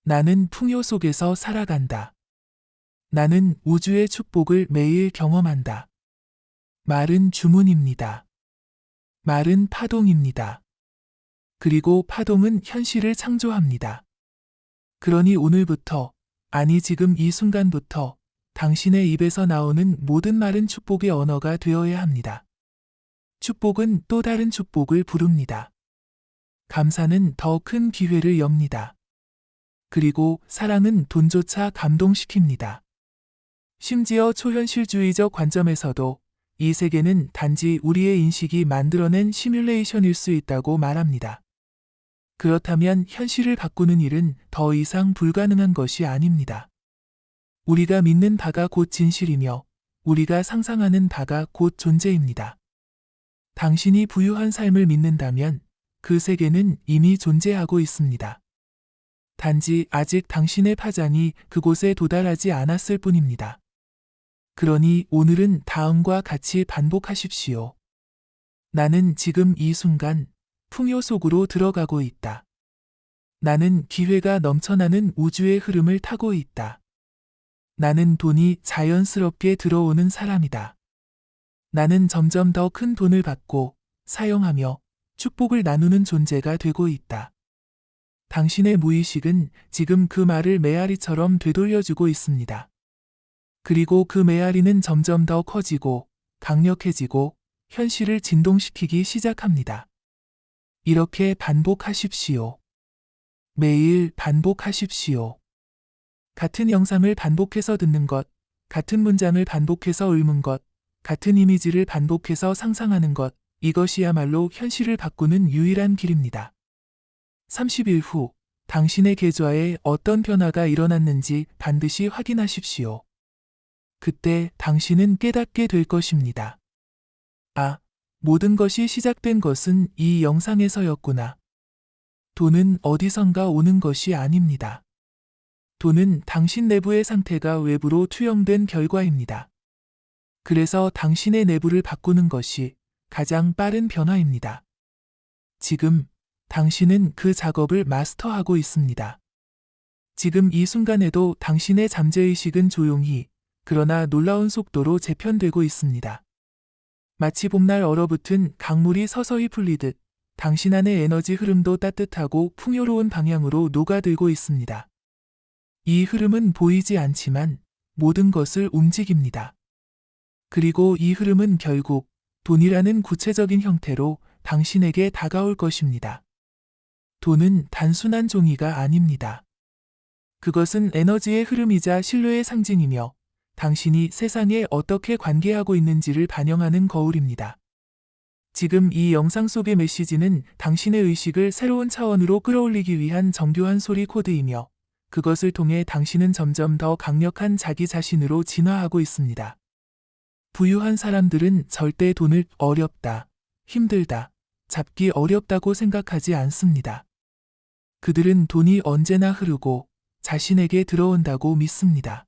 A: 나는 풍요 속에서 살아간다. 나는 우주의 축복을 매일 경험한다. 말은 주문입니다. 말은 파동입니다. 그리고 파동은 현실을 창조합니다. 그러니 오늘부터, 아니 지금 이 순간부터 당신의 입에서 나오는 모든 말은 축복의 언어가 되어야 합니다. 축복은 또 다른 축복을 부릅니다. 감사는 더 큰 기회를 엽니다. 그리고 사랑은 돈조차 감동시킵니다. 심지어 초현실주의적 관점에서도 이 세계는 단지 우리의 인식이 만들어낸 시뮬레이션일 수 있다고 말합니다. 그렇다면 현실을 바꾸는 일은 더 이상 불가능한 것이 아닙니다. 우리가 믿는 바가 곧 진실이며 우리가 상상하는 바가 곧 존재입니다. 당신이 부유한 삶을 믿는다면 그 세계는 이미 존재하고 있습니다. 단지 아직 당신의 파장이 그곳에 도달하지 않았을 뿐입니다. 그러니 오늘은 다음과 같이 반복하십시오. 나는 지금 이 순간 풍요 속으로 들어가고 있다. 나는 기회가 넘쳐나는 우주의 흐름을 타고 있다. 나는 돈이 자연스럽게 들어오는 사람이다. 나는 점점 더 큰 돈을 받고 사용하며 축복을 나누는 존재가 되고 있다. 당신의 무의식은 지금 그 말을 메아리처럼 되돌려주고 있습니다. 그리고 그 메아리는 점점 더 커지고 강력해지고 현실을 진동시키기 시작합니다. 이렇게 반복하십시오. 매일 반복하십시오. 같은 영상을 반복해서 듣는 것, 같은 문장을 반복해서 읽는 것, 같은 이미지를 반복해서 상상하는 것, 이것이야말로 현실을 바꾸는 유일한 길입니다. 30일 후 당신의 계좌에 어떤 변화가 일어났는지 반드시 확인하십시오. 그때 당신은 깨닫게 될 것입니다. 아, 모든 것이 시작된 것은 이 영상에서였구나. 돈은 어디선가 오는 것이 아닙니다. 돈은 당신 내부의 상태가 외부로 투영된 결과입니다. 그래서 당신의 내부를 바꾸는 것이 가장 빠른 변화입니다. 지금 당신은 그 작업을 마스터하고 있습니다. 지금 이 순간에도 당신의 잠재의식은 조용히 그러나 놀라운 속도로 재편되고 있습니다. 마치 봄날 얼어붙은 강물이 서서히 풀리듯 당신 안의 에너지 흐름도 따뜻하고 풍요로운 방향으로 녹아들고 있습니다. 이 흐름은 보이지 않지만 모든 것을 움직입니다. 그리고 이 흐름은 결국 돈이라는 구체적인 형태로 당신에게 다가올 것입니다. 돈은 단순한 종이가 아닙니다. 그것은 에너지의 흐름이자 신뢰의 상징이며 당신이 세상에 어떻게 관계하고 있는지를 반영하는 거울입니다. 지금 이 영상 속의 메시지는 당신의 의식을 새로운 차원으로 끌어올리기 위한 정교한 소리 코드이며 그것을 통해 당신은 점점 더 강력한 자기 자신으로 진화하고 있습니다. 부유한 사람들은 절대 돈을 어렵다, 힘들다, 잡기 어렵다고 생각하지 않습니다. 그들은 돈이 언제나 흐르고 자신에게 들어온다고 믿습니다.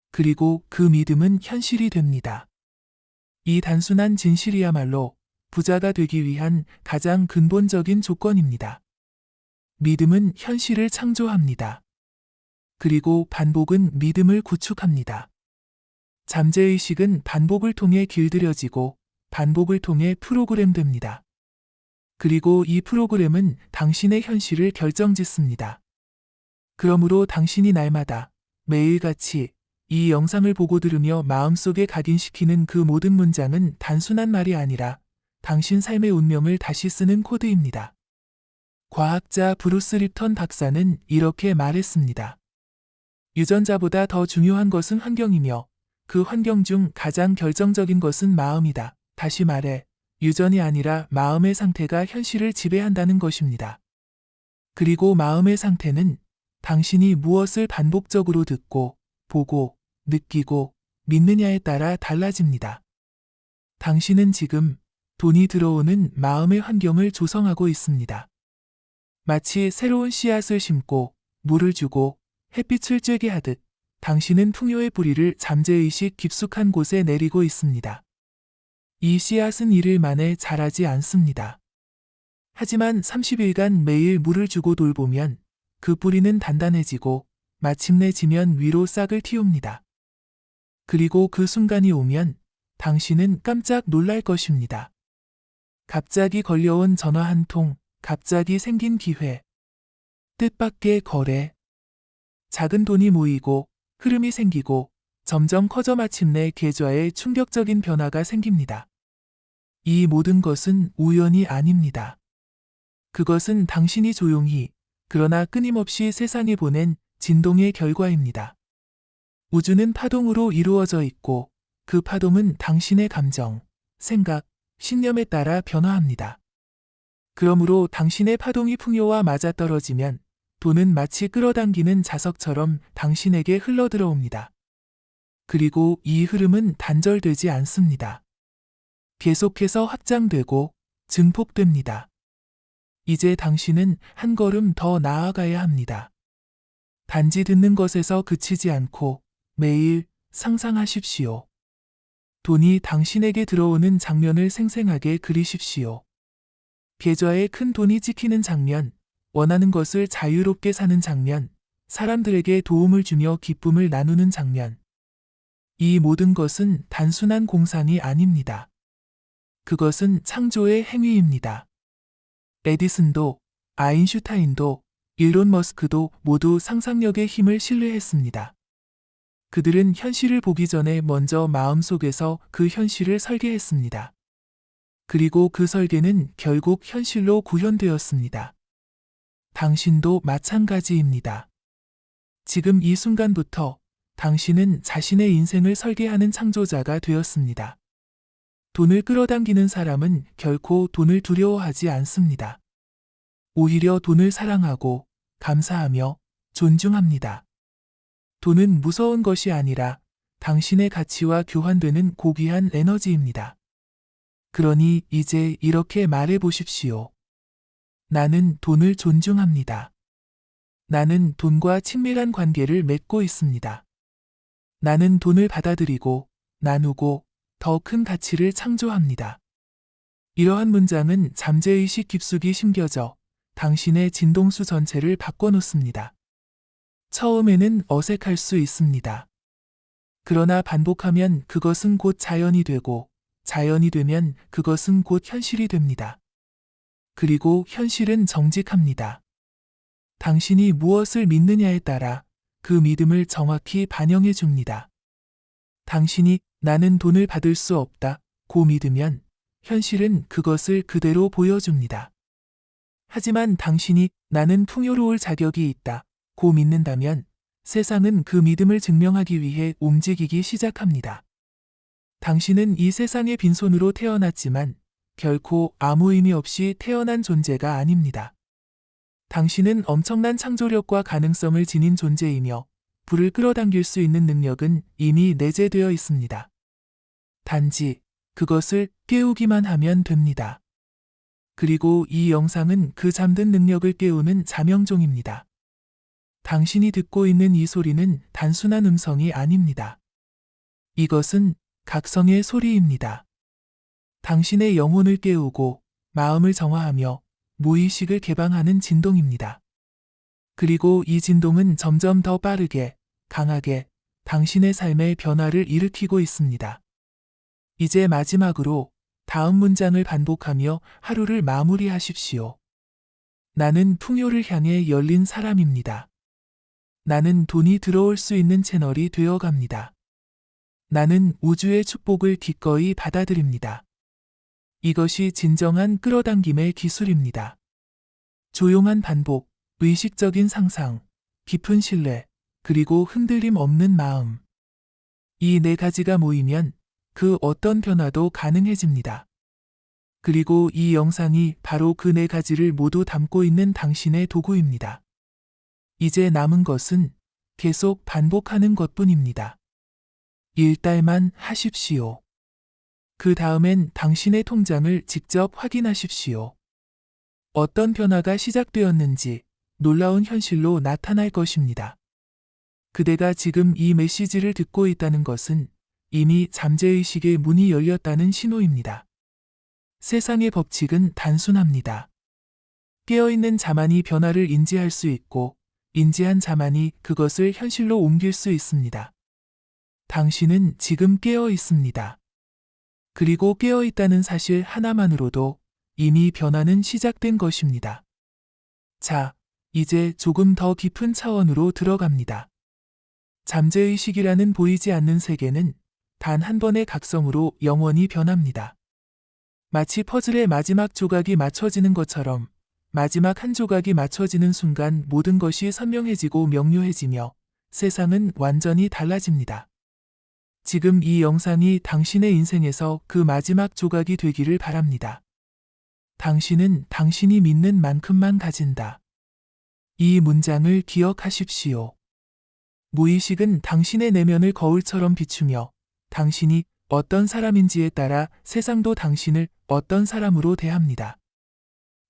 A: 그리고 그 믿음은 현실이 됩니다. 이 단순한 진실이야말로 부자가 되기 위한 가장 근본적인 조건입니다. 믿음은 현실을 창조합니다. 그리고 반복은 믿음을 구축합니다. 잠재의식은 반복을 통해 길들여지고 반복을 통해 프로그램됩니다. 그리고 이 프로그램은 당신의 현실을 결정짓습니다. 그러므로 당신이 날마다 매일같이 이 영상을 보고 들으며 마음속에 각인시키는 그 모든 문장은 단순한 말이 아니라 당신 삶의 운명을 다시 쓰는 코드입니다. 과학자 브루스 립턴 박사는 이렇게 말했습니다. 유전자보다 더 중요한 것은 환경이며 그 환경 중 가장 결정적인 것은 마음이다. 다시 말해, 유전이 아니라 마음의 상태가 현실을 지배한다는 것입니다. 그리고 마음의 상태는 당신이 무엇을 반복적으로 듣고, 보고, 느끼고, 믿느냐에 따라 달라집니다. 당신은 지금 돈이 들어오는 마음의 환경을 조성하고 있습니다. 마치 새로운 씨앗을 심고 물을 주고 햇빛을 쬐게 하듯 당신은 풍요의 뿌리를 잠재의식 깊숙한 곳에 내리고 있습니다. 이 씨앗은 이틀 만에 자라지 않습니다. 하지만 30일간 매일 물을 주고 돌보면 그 뿌리는 단단해지고 마침내 지면 위로 싹을 틔웁니다. 그리고 그 순간이 오면 당신은 깜짝 놀랄 것입니다. 갑자기 걸려온 전화 한 통, 갑자기 생긴 기회, 뜻밖의 거래, 작은 돈이 모이고 흐름이 생기고 점점 커져 마침내 계좌에 충격적인 변화가 생깁니다. 이 모든 것은 우연이 아닙니다. 그것은 당신이 조용히 그러나 끊임없이 세상에 보낸 진동의 결과입니다. 우주는 파동으로 이루어져 있고 그 파동은 당신의 감정, 생각, 신념에 따라 변화합니다. 그러므로 당신의 파동이 풍요와 맞아떨어지면 돈은 마치 끌어당기는 자석처럼 당신에게 흘러들어옵니다. 그리고 이 흐름은 단절되지 않습니다. 계속해서 확장되고 증폭됩니다. 이제 당신은 한 걸음 더 나아가야 합니다. 단지 듣는 것에서 그치지 않고 매일 상상하십시오. 돈이 당신에게 들어오는 장면을 생생하게 그리십시오. 계좌에 큰 돈이 찍히는 장면, 원하는 것을 자유롭게 사는 장면, 사람들에게 도움을 주며 기쁨을 나누는 장면. 이 모든 것은 단순한 공상이 아닙니다. 그것은 창조의 행위입니다. 에디슨도, 아인슈타인도, 일론 머스크도 모두 상상력의 힘을 신뢰했습니다. 그들은 현실을 보기 전에 먼저 마음속에서 그 현실을 설계했습니다. 그리고 그 설계는 결국 현실로 구현되었습니다. 당신도 마찬가지입니다. 지금 이 순간부터 당신은 자신의 인생을 설계하는 창조자가 되었습니다. 돈을 끌어당기는 사람은 결코 돈을 두려워하지 않습니다. 오히려 돈을 사랑하고 감사하며 존중합니다. 돈은 무서운 것이 아니라 당신의 가치와 교환되는 고귀한 에너지입니다. 그러니 이제 이렇게 말해 보십시오. 나는 돈을 존중합니다. 나는 돈과 친밀한 관계를 맺고 있습니다. 나는 돈을 받아들이고 나누고 더 큰 가치를 창조합니다. 이러한 문장은 잠재의식 깊숙이 심겨져 당신의 진동수 전체를 바꿔놓습니다. 처음에는 어색할 수 있습니다. 그러나 반복하면 그것은 곧 자연이 되고 자연이 되면 그것은 곧 현실이 됩니다. 그리고 현실은 정직합니다. 당신이 무엇을 믿느냐에 따라 그 믿음을 정확히 반영해 줍니다. 당신이 나는 돈을 받을 수 없다 고 믿으면 현실은 그것을 그대로 보여줍니다. 하지만 당신이 나는 풍요로울 자격이 있다 고 믿는다면 세상은 그 믿음을 증명하기 위해 움직이기 시작합니다. 당신은 이 세상의 빈손으로 태어났지만 결코 아무 의미 없이 태어난 존재가 아닙니다. 당신은 엄청난 창조력과 가능성을 지닌 존재이며 불을 끌어당길 수 있는 능력은 이미 내재되어 있습니다. 단지 그것을 깨우기만 하면 됩니다. 그리고 이 영상은 그 잠든 능력을 깨우는 자명종입니다. 당신이 듣고 있는 이 소리는 단순한 음성이 아닙니다. 이것은 각성의 소리입니다. 당신의 영혼을 깨우고 마음을 정화하며 무의식을 개방하는 진동입니다. 그리고 이 진동은 점점 더 빠르게, 강하게 당신의 삶의 변화를 일으키고 있습니다. 이제 마지막으로 다음 문장을 반복하며 하루를 마무리하십시오. 나는 풍요를 향해 열린 사람입니다. 나는 돈이 들어올 수 있는 채널이 되어갑니다. 나는 우주의 축복을 기꺼이 받아들입니다. 이것이 진정한 끌어당김의 기술입니다. 조용한 반복, 의식적인 상상, 깊은 신뢰, 그리고 흔들림 없는 마음. 이 네 가지가 모이면 그 어떤 변화도 가능해집니다. 그리고 이 영상이 바로 그 네 가지를 모두 담고 있는 당신의 도구입니다. 이제 남은 것은 계속 반복하는 것뿐입니다. 1달만 하십시오. 그 다음엔 당신의 통장을 직접 확인하십시오. 어떤 변화가 시작되었는지 놀라운 현실로 나타날 것입니다. 그대가 지금 이 메시지를 듣고 있다는 것은 이미 잠재의식의 문이 열렸다는 신호입니다. 세상의 법칙은 단순합니다. 깨어있는 자만이 변화를 인지할 수 있고 인지한 자만이 그것을 현실로 옮길 수 있습니다. 당신은 지금 깨어 있습니다. 그리고 깨어 있다는 사실 하나만으로도 이미 변화는 시작된 것입니다. 자, 이제 조금 더 깊은 차원으로 들어갑니다. 잠재의식이라는 보이지 않는 세계는 단 한 번의 각성으로 영원히 변합니다. 마치 퍼즐의 마지막 조각이 맞춰지는 것처럼 마지막 한 조각이 맞춰지는 순간 모든 것이 선명해지고 명료해지며 세상은 완전히 달라집니다. 지금 이 영상이 당신의 인생에서 그 마지막 조각이 되기를 바랍니다. 당신은 당신이 믿는 만큼만 가진다. 이 문장을 기억하십시오. 무의식은 당신의 내면을 거울처럼 비추며 당신이 어떤 사람인지에 따라 세상도 당신을 어떤 사람으로 대합니다.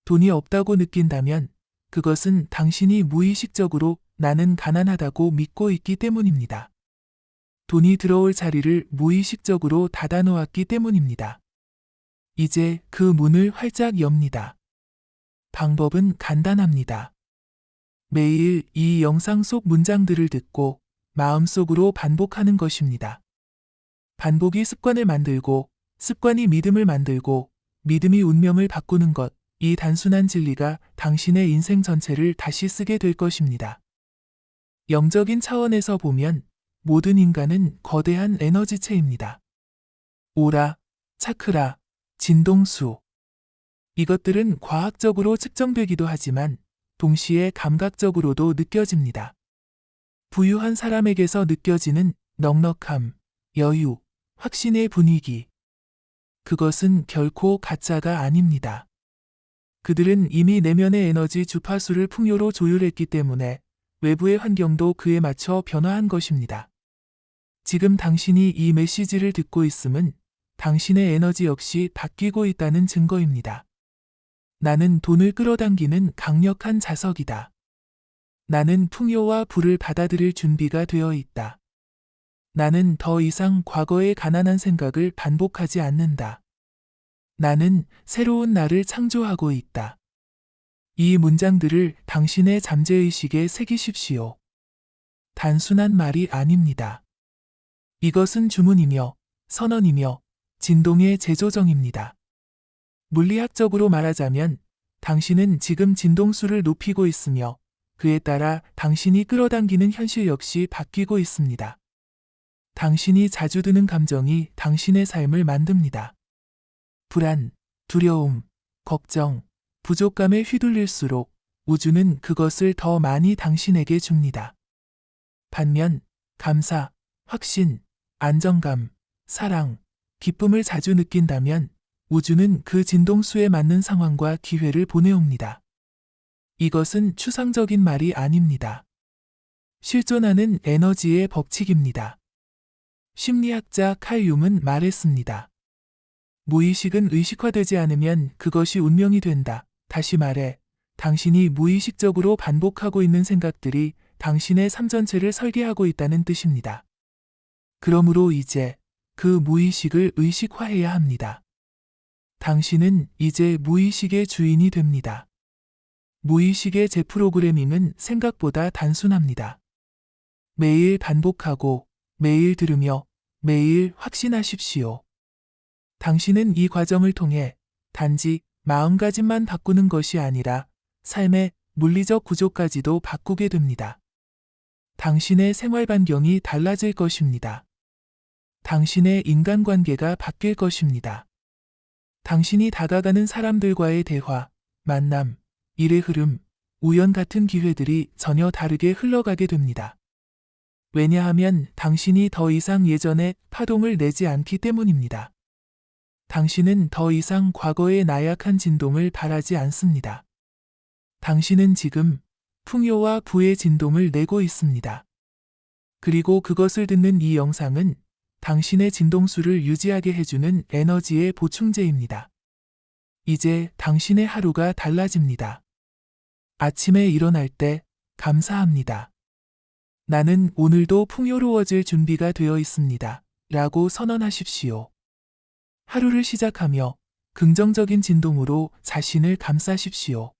A: 돈이 없다고 느낀다면 그것은 당신이 무의식적으로 나는 가난하다고 믿고 있기 때문입니다. 돈이 들어올 자리를 무의식적으로 닫아놓았기 때문입니다. 이제 그 문을 활짝 엽니다. 방법은 간단합니다. 매일 이 영상 속 문장들을 듣고 마음속으로 반복하는 것입니다. 반복이 습관을 만들고 습관이 믿음을 만들고 믿음이 운명을 바꾸는 것, 이 단순한 진리가 당신의 인생 전체를 다시 쓰게 될 것입니다. 영적인 차원에서 보면 모든 인간은 거대한 에너지체입니다. 오라, 차크라, 진동수. 이것들은 과학적으로 측정되기도 하지만 동시에 감각적으로도 느껴집니다. 부유한 사람에게서 느껴지는 넉넉함, 여유, 확신의 분위기. 그것은 결코 가짜가 아닙니다. 그들은 이미 내면의 에너지 주파수를 풍요로 조율했기 때문에 외부의 환경도 그에 맞춰 변화한 것입니다. 지금 당신이 이 메시지를 듣고 있음은 당신의 에너지 역시 바뀌고 있다는 증거입니다. 나는 돈을 끌어당기는 강력한 자석이다. 나는 풍요와 부를 받아들일 준비가 되어 있다. 나는 더 이상 과거의 가난한 생각을 반복하지 않는다. 나는 새로운 나를 창조하고 있다. 이 문장들을 당신의 잠재의식에 새기십시오. 단순한 말이 아닙니다. 이것은 주문이며 선언이며 진동의 재조정입니다. 물리학적으로 말하자면 당신은 지금 진동수를 높이고 있으며 그에 따라 당신이 끌어당기는 현실 역시 바뀌고 있습니다. 당신이 자주 드는 감정이 당신의 삶을 만듭니다. 불안, 두려움, 걱정, 부족감에 휘둘릴수록 우주는 그것을 더 많이 당신에게 줍니다. 반면 감사, 확신, 안정감, 사랑, 기쁨을 자주 느낀다면 우주는 그 진동수에 맞는 상황과 기회를 보내옵니다. 이것은 추상적인 말이 아닙니다. 실존하는 에너지의 법칙입니다. 심리학자 칼 융은 말했습니다. 무의식은 의식화되지 않으면 그것이 운명이 된다. 다시 말해, 당신이 무의식적으로 반복하고 있는 생각들이 당신의 삶 전체를 설계하고 있다는 뜻입니다. 그러므로 이제 그 무의식을 의식화해야 합니다. 당신은 이제 무의식의 주인이 됩니다. 무의식의 재프로그래밍은 생각보다 단순합니다. 매일 반복하고 매일 들으며 매일 확신하십시오. 당신은 이 과정을 통해 단지 마음가짐만 바꾸는 것이 아니라 삶의 물리적 구조까지도 바꾸게 됩니다. 당신의 생활 반경이 달라질 것입니다. 당신의 인간관계가 바뀔 것입니다. 당신이 다가가는 사람들과의 대화, 만남, 일의 흐름, 우연 같은 기회들이 전혀 다르게 흘러가게 됩니다. 왜냐하면 당신이 더 이상 예전의 파동을 내지 않기 때문입니다. 당신은 더 이상 과거의 나약한 진동을 바라지 않습니다. 당신은 지금 풍요와 부의 진동을 내고 있습니다. 그리고 그것을 듣는 이 영상은 당신의 진동수를 유지하게 해주는 에너지의 보충제입니다. 이제 당신의 하루가 달라집니다. 아침에 일어날 때 감사합니다. 나는 오늘도 풍요로워질 준비가 되어 있습니다. 라고 선언하십시오. 하루를 시작하며 긍정적인 진동으로 자신을 감싸십시오.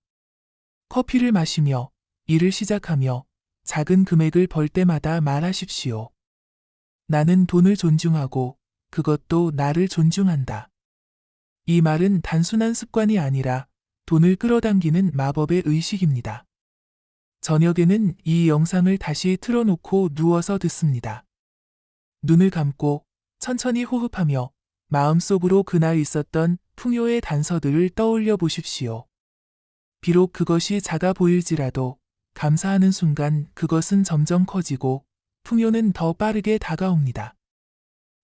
A: 커피를 마시며 일을 시작하며 작은 금액을 벌 때마다 말하십시오. 나는 돈을 존중하고 그것도 나를 존중한다. 이 말은 단순한 습관이 아니라 돈을 끌어당기는 마법의 의식입니다. 저녁에는 이 영상을 다시 틀어놓고 누워서 듣습니다. 눈을 감고 천천히 호흡하며 마음속으로 그날 있었던 풍요의 단서들을 떠올려 보십시오. 비록 그것이 작아 보일지라도 감사하는 순간 그것은 점점 커지고 풍요는 더 빠르게 다가옵니다.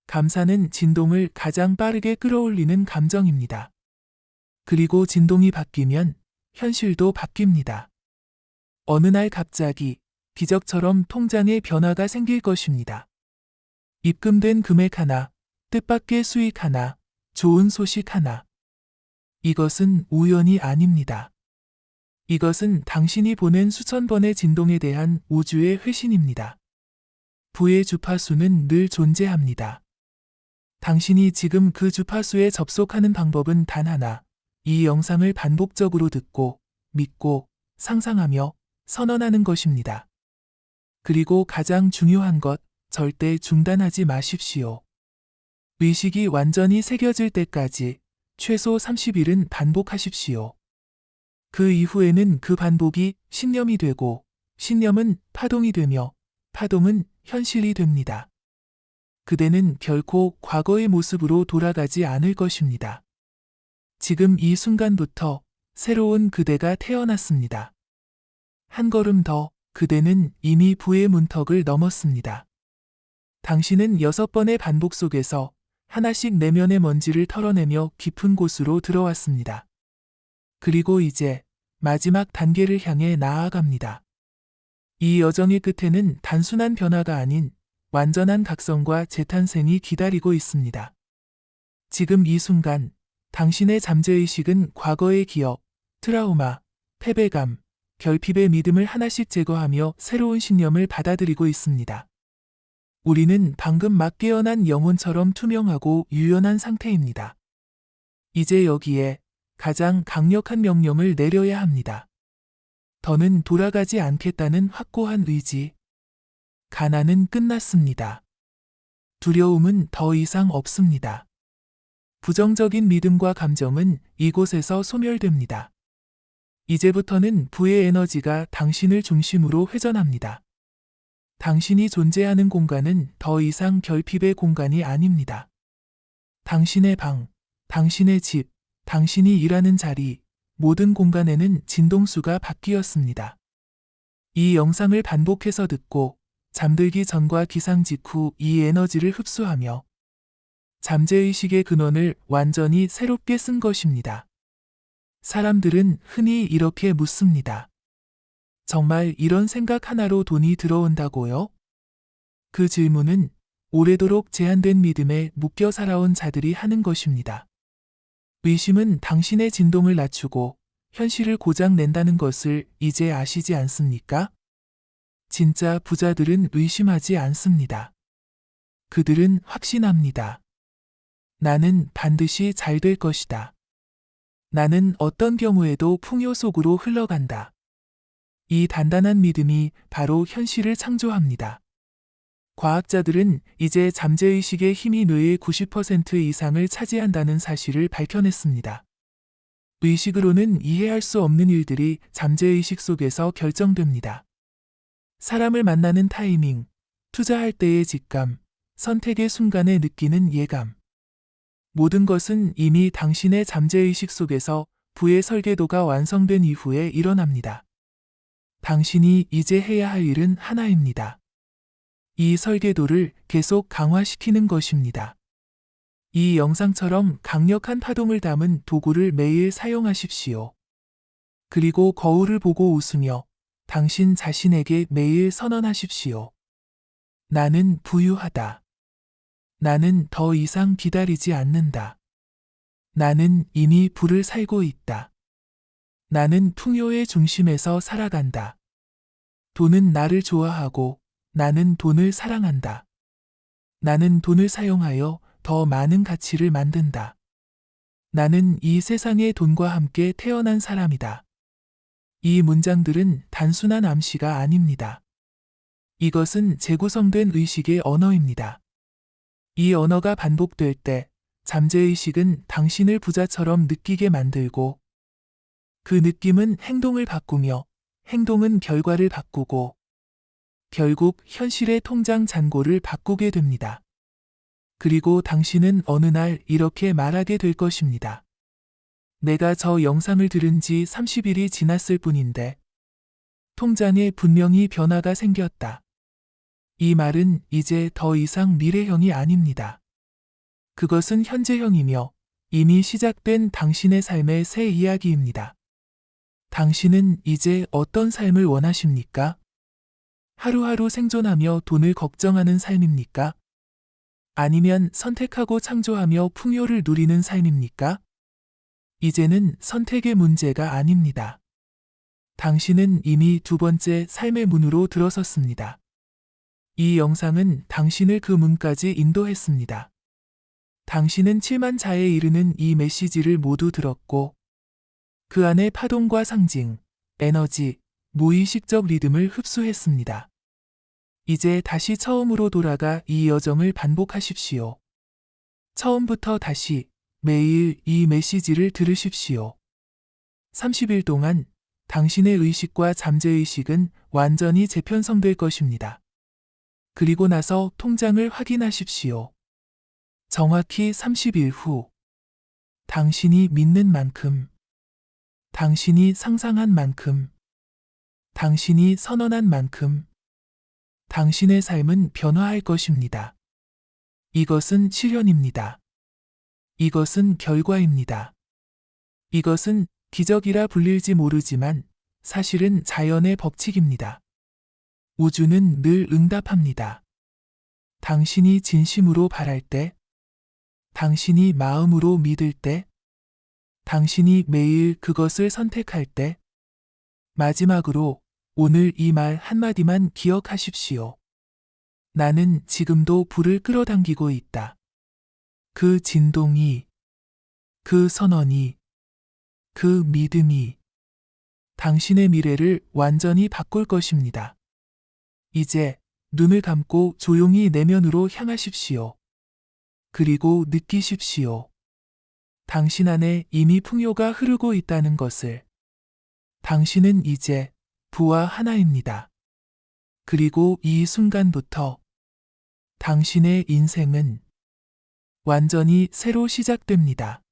A: 감사는 진동을 가장 빠르게 끌어올리는 감정입니다. 그리고 진동이 바뀌면 현실도 바뀝니다. 어느 날 갑자기 기적처럼 통장에 변화가 생길 것입니다. 입금된 금액 하나, 뜻밖의 수익 하나, 좋은 소식 하나. 이것은 우연이 아닙니다. 이것은 당신이 보낸 수천 번의 진동에 대한 우주의 회신입니다. 부의 주파수는 늘 존재합니다. 당신이 지금 그 주파수에 접속하는 방법은 단 하나, 이 영상을 반복적으로 듣고, 믿고, 상상하며 선언하는 것입니다. 그리고 가장 중요한 것, 절대 중단하지 마십시오. 의식이 완전히 새겨질 때까지 최소 30일은 반복하십시오. 그 이후에는 그 반복이 신념이 되고, 신념은 파동이 되며, 파동은 현실이 됩니다. 그대는 결코 과거의 모습으로 돌아가지 않을 것입니다. 지금 이 순간부터 새로운 그대가 태어났습니다. 한 걸음 더 그대는 이미 부의 문턱을 넘었습니다. 당신은 6번의 반복 속에서 하나씩 내면의 먼지를 털어내며 깊은 곳으로 들어왔습니다. 그리고 이제 마지막 단계를 향해 나아갑니다. 이 여정의 끝에는 단순한 변화가 아닌 완전한 각성과 재탄생이 기다리고 있습니다. 지금 이 순간 당신의 잠재의식은 과거의 기억, 트라우마, 패배감, 결핍의 믿음을 하나씩 제거하며 새로운 신념을 받아들이고 있습니다. 우리는 방금 막 깨어난 영혼처럼 투명하고 유연한 상태입니다. 이제 여기에 가장 강력한 명령을 내려야 합니다. 더는 돌아가지 않겠다는 확고한 의지. 가난은 끝났습니다. 두려움은 더 이상 없습니다. 부정적인 믿음과 감정은 이곳에서 소멸됩니다. 이제부터는 부의 에너지가 당신을 중심으로 회전합니다. 당신이 존재하는 공간은 더 이상 결핍의 공간이 아닙니다. 당신의 방, 당신의 집, 당신이 일하는 자리, 모든 공간에는 진동수가 바뀌었습니다. 이 영상을 반복해서 듣고 잠들기 전과 기상 직후 이 에너지를 흡수하며 잠재의식의 근원을 완전히 새롭게 쓴 것입니다. 사람들은 흔히 이렇게 묻습니다. 정말 이런 생각 하나로 돈이 들어온다고요? 그 질문은 오래도록 제한된 믿음에 묶여 살아온 자들이 하는 것입니다. 의심은 당신의 진동을 낮추고 현실을 고장 낸다는 것을 이제 아시지 않습니까? 진짜 부자들은 의심하지 않습니다. 그들은 확신합니다. 나는 반드시 잘 될 것이다. 나는 어떤 경우에도 풍요 속으로 흘러간다. 이 단단한 믿음이 바로 현실을 창조합니다. 과학자들은 이제 잠재의식의 힘이 뇌의 90% 이상을 차지한다는 사실을 밝혀냈습니다. 의식으로는 이해할 수 없는 일들이 잠재의식 속에서 결정됩니다. 사람을 만나는 타이밍, 투자할 때의 직감, 선택의 순간에 느끼는 예감. 모든 것은 이미 당신의 잠재의식 속에서 부의 설계도가 완성된 이후에 일어납니다. 당신이 이제 해야 할 일은 하나입니다. 이 설계도를 계속 강화시키는 것입니다. 이 영상처럼 강력한 파동을 담은 도구를 매일 사용하십시오. 그리고 거울을 보고 웃으며 당신 자신에게 매일 선언하십시오. 나는 부유하다. 나는 더 이상 기다리지 않는다. 나는 이미 부를 살고 있다. 나는 풍요의 중심에서 살아간다. 돈은 나를 좋아하고 나는 돈을 사랑한다. 나는 돈을 사용하여 더 많은 가치를 만든다. 나는 이 세상의 돈과 함께 태어난 사람이다. 이 문장들은 단순한 암시가 아닙니다. 이것은 재구성된 의식의 언어입니다. 이 언어가 반복될 때 잠재의식은 당신을 부자처럼 느끼게 만들고 그 느낌은 행동을 바꾸며 행동은 결과를 바꾸고 결국 현실의 통장 잔고를 바꾸게 됩니다. 그리고 당신은 어느 날 이렇게 말하게 될 것입니다. 내가 저 영상을 들은 지 30일이 지났을 뿐인데 통장에 분명히 변화가 생겼다. 이 말은 이제 더 이상 미래형이 아닙니다. 그것은 현재형이며 이미 시작된 당신의 삶의 새 이야기입니다. 당신은 이제 어떤 삶을 원하십니까? 하루하루 생존하며 돈을 걱정하는 삶입니까? 아니면 선택하고 창조하며 풍요를 누리는 삶입니까? 이제는 선택의 문제가 아닙니다. 당신은 이미 두 번째 삶의 문으로 들어섰습니다. 이 영상은 당신을 그 문까지 인도했습니다. 당신은 7만 자에 이르는 이 메시지를 모두 들었고 그 안에 파동과 상징, 에너지, 무의식적 리듬을 흡수했습니다. 이제 다시 처음으로 돌아가 이 여정을 반복하십시오. 처음부터 다시 매일 이 메시지를 들으십시오. 30일 동안 당신의 의식과 잠재의식은 완전히 재편성될 것입니다. 그리고 나서 통장을 확인하십시오. 정확히 30일 후 당신이 믿는 만큼, 당신이 상상한 만큼, 당신이 선언한 만큼 당신의 삶은 변화할 것입니다. 이것은 실현입니다. 이것은 결과입니다. 이것은 기적이라 불릴지 모르지만 사실은 자연의 법칙입니다. 우주는 늘 응답합니다. 당신이 진심으로 바랄 때, 당신이 마음으로 믿을 때, 당신이 매일 그것을 선택할 때, 마지막으로 오늘 이 말 한마디만 기억하십시오. 나는 지금도 불을 끌어당기고 있다. 그 진동이, 그 선언이, 그 믿음이 당신의 미래를 완전히 바꿀 것입니다. 이제 눈을 감고 조용히 내면으로 향하십시오. 그리고 느끼십시오. 당신 안에 이미 풍요가 흐르고 있다는 것을. 당신은 이제 부와 하나입니다. 그리고 이 순간부터 당신의 인생은 완전히 새로 시작됩니다.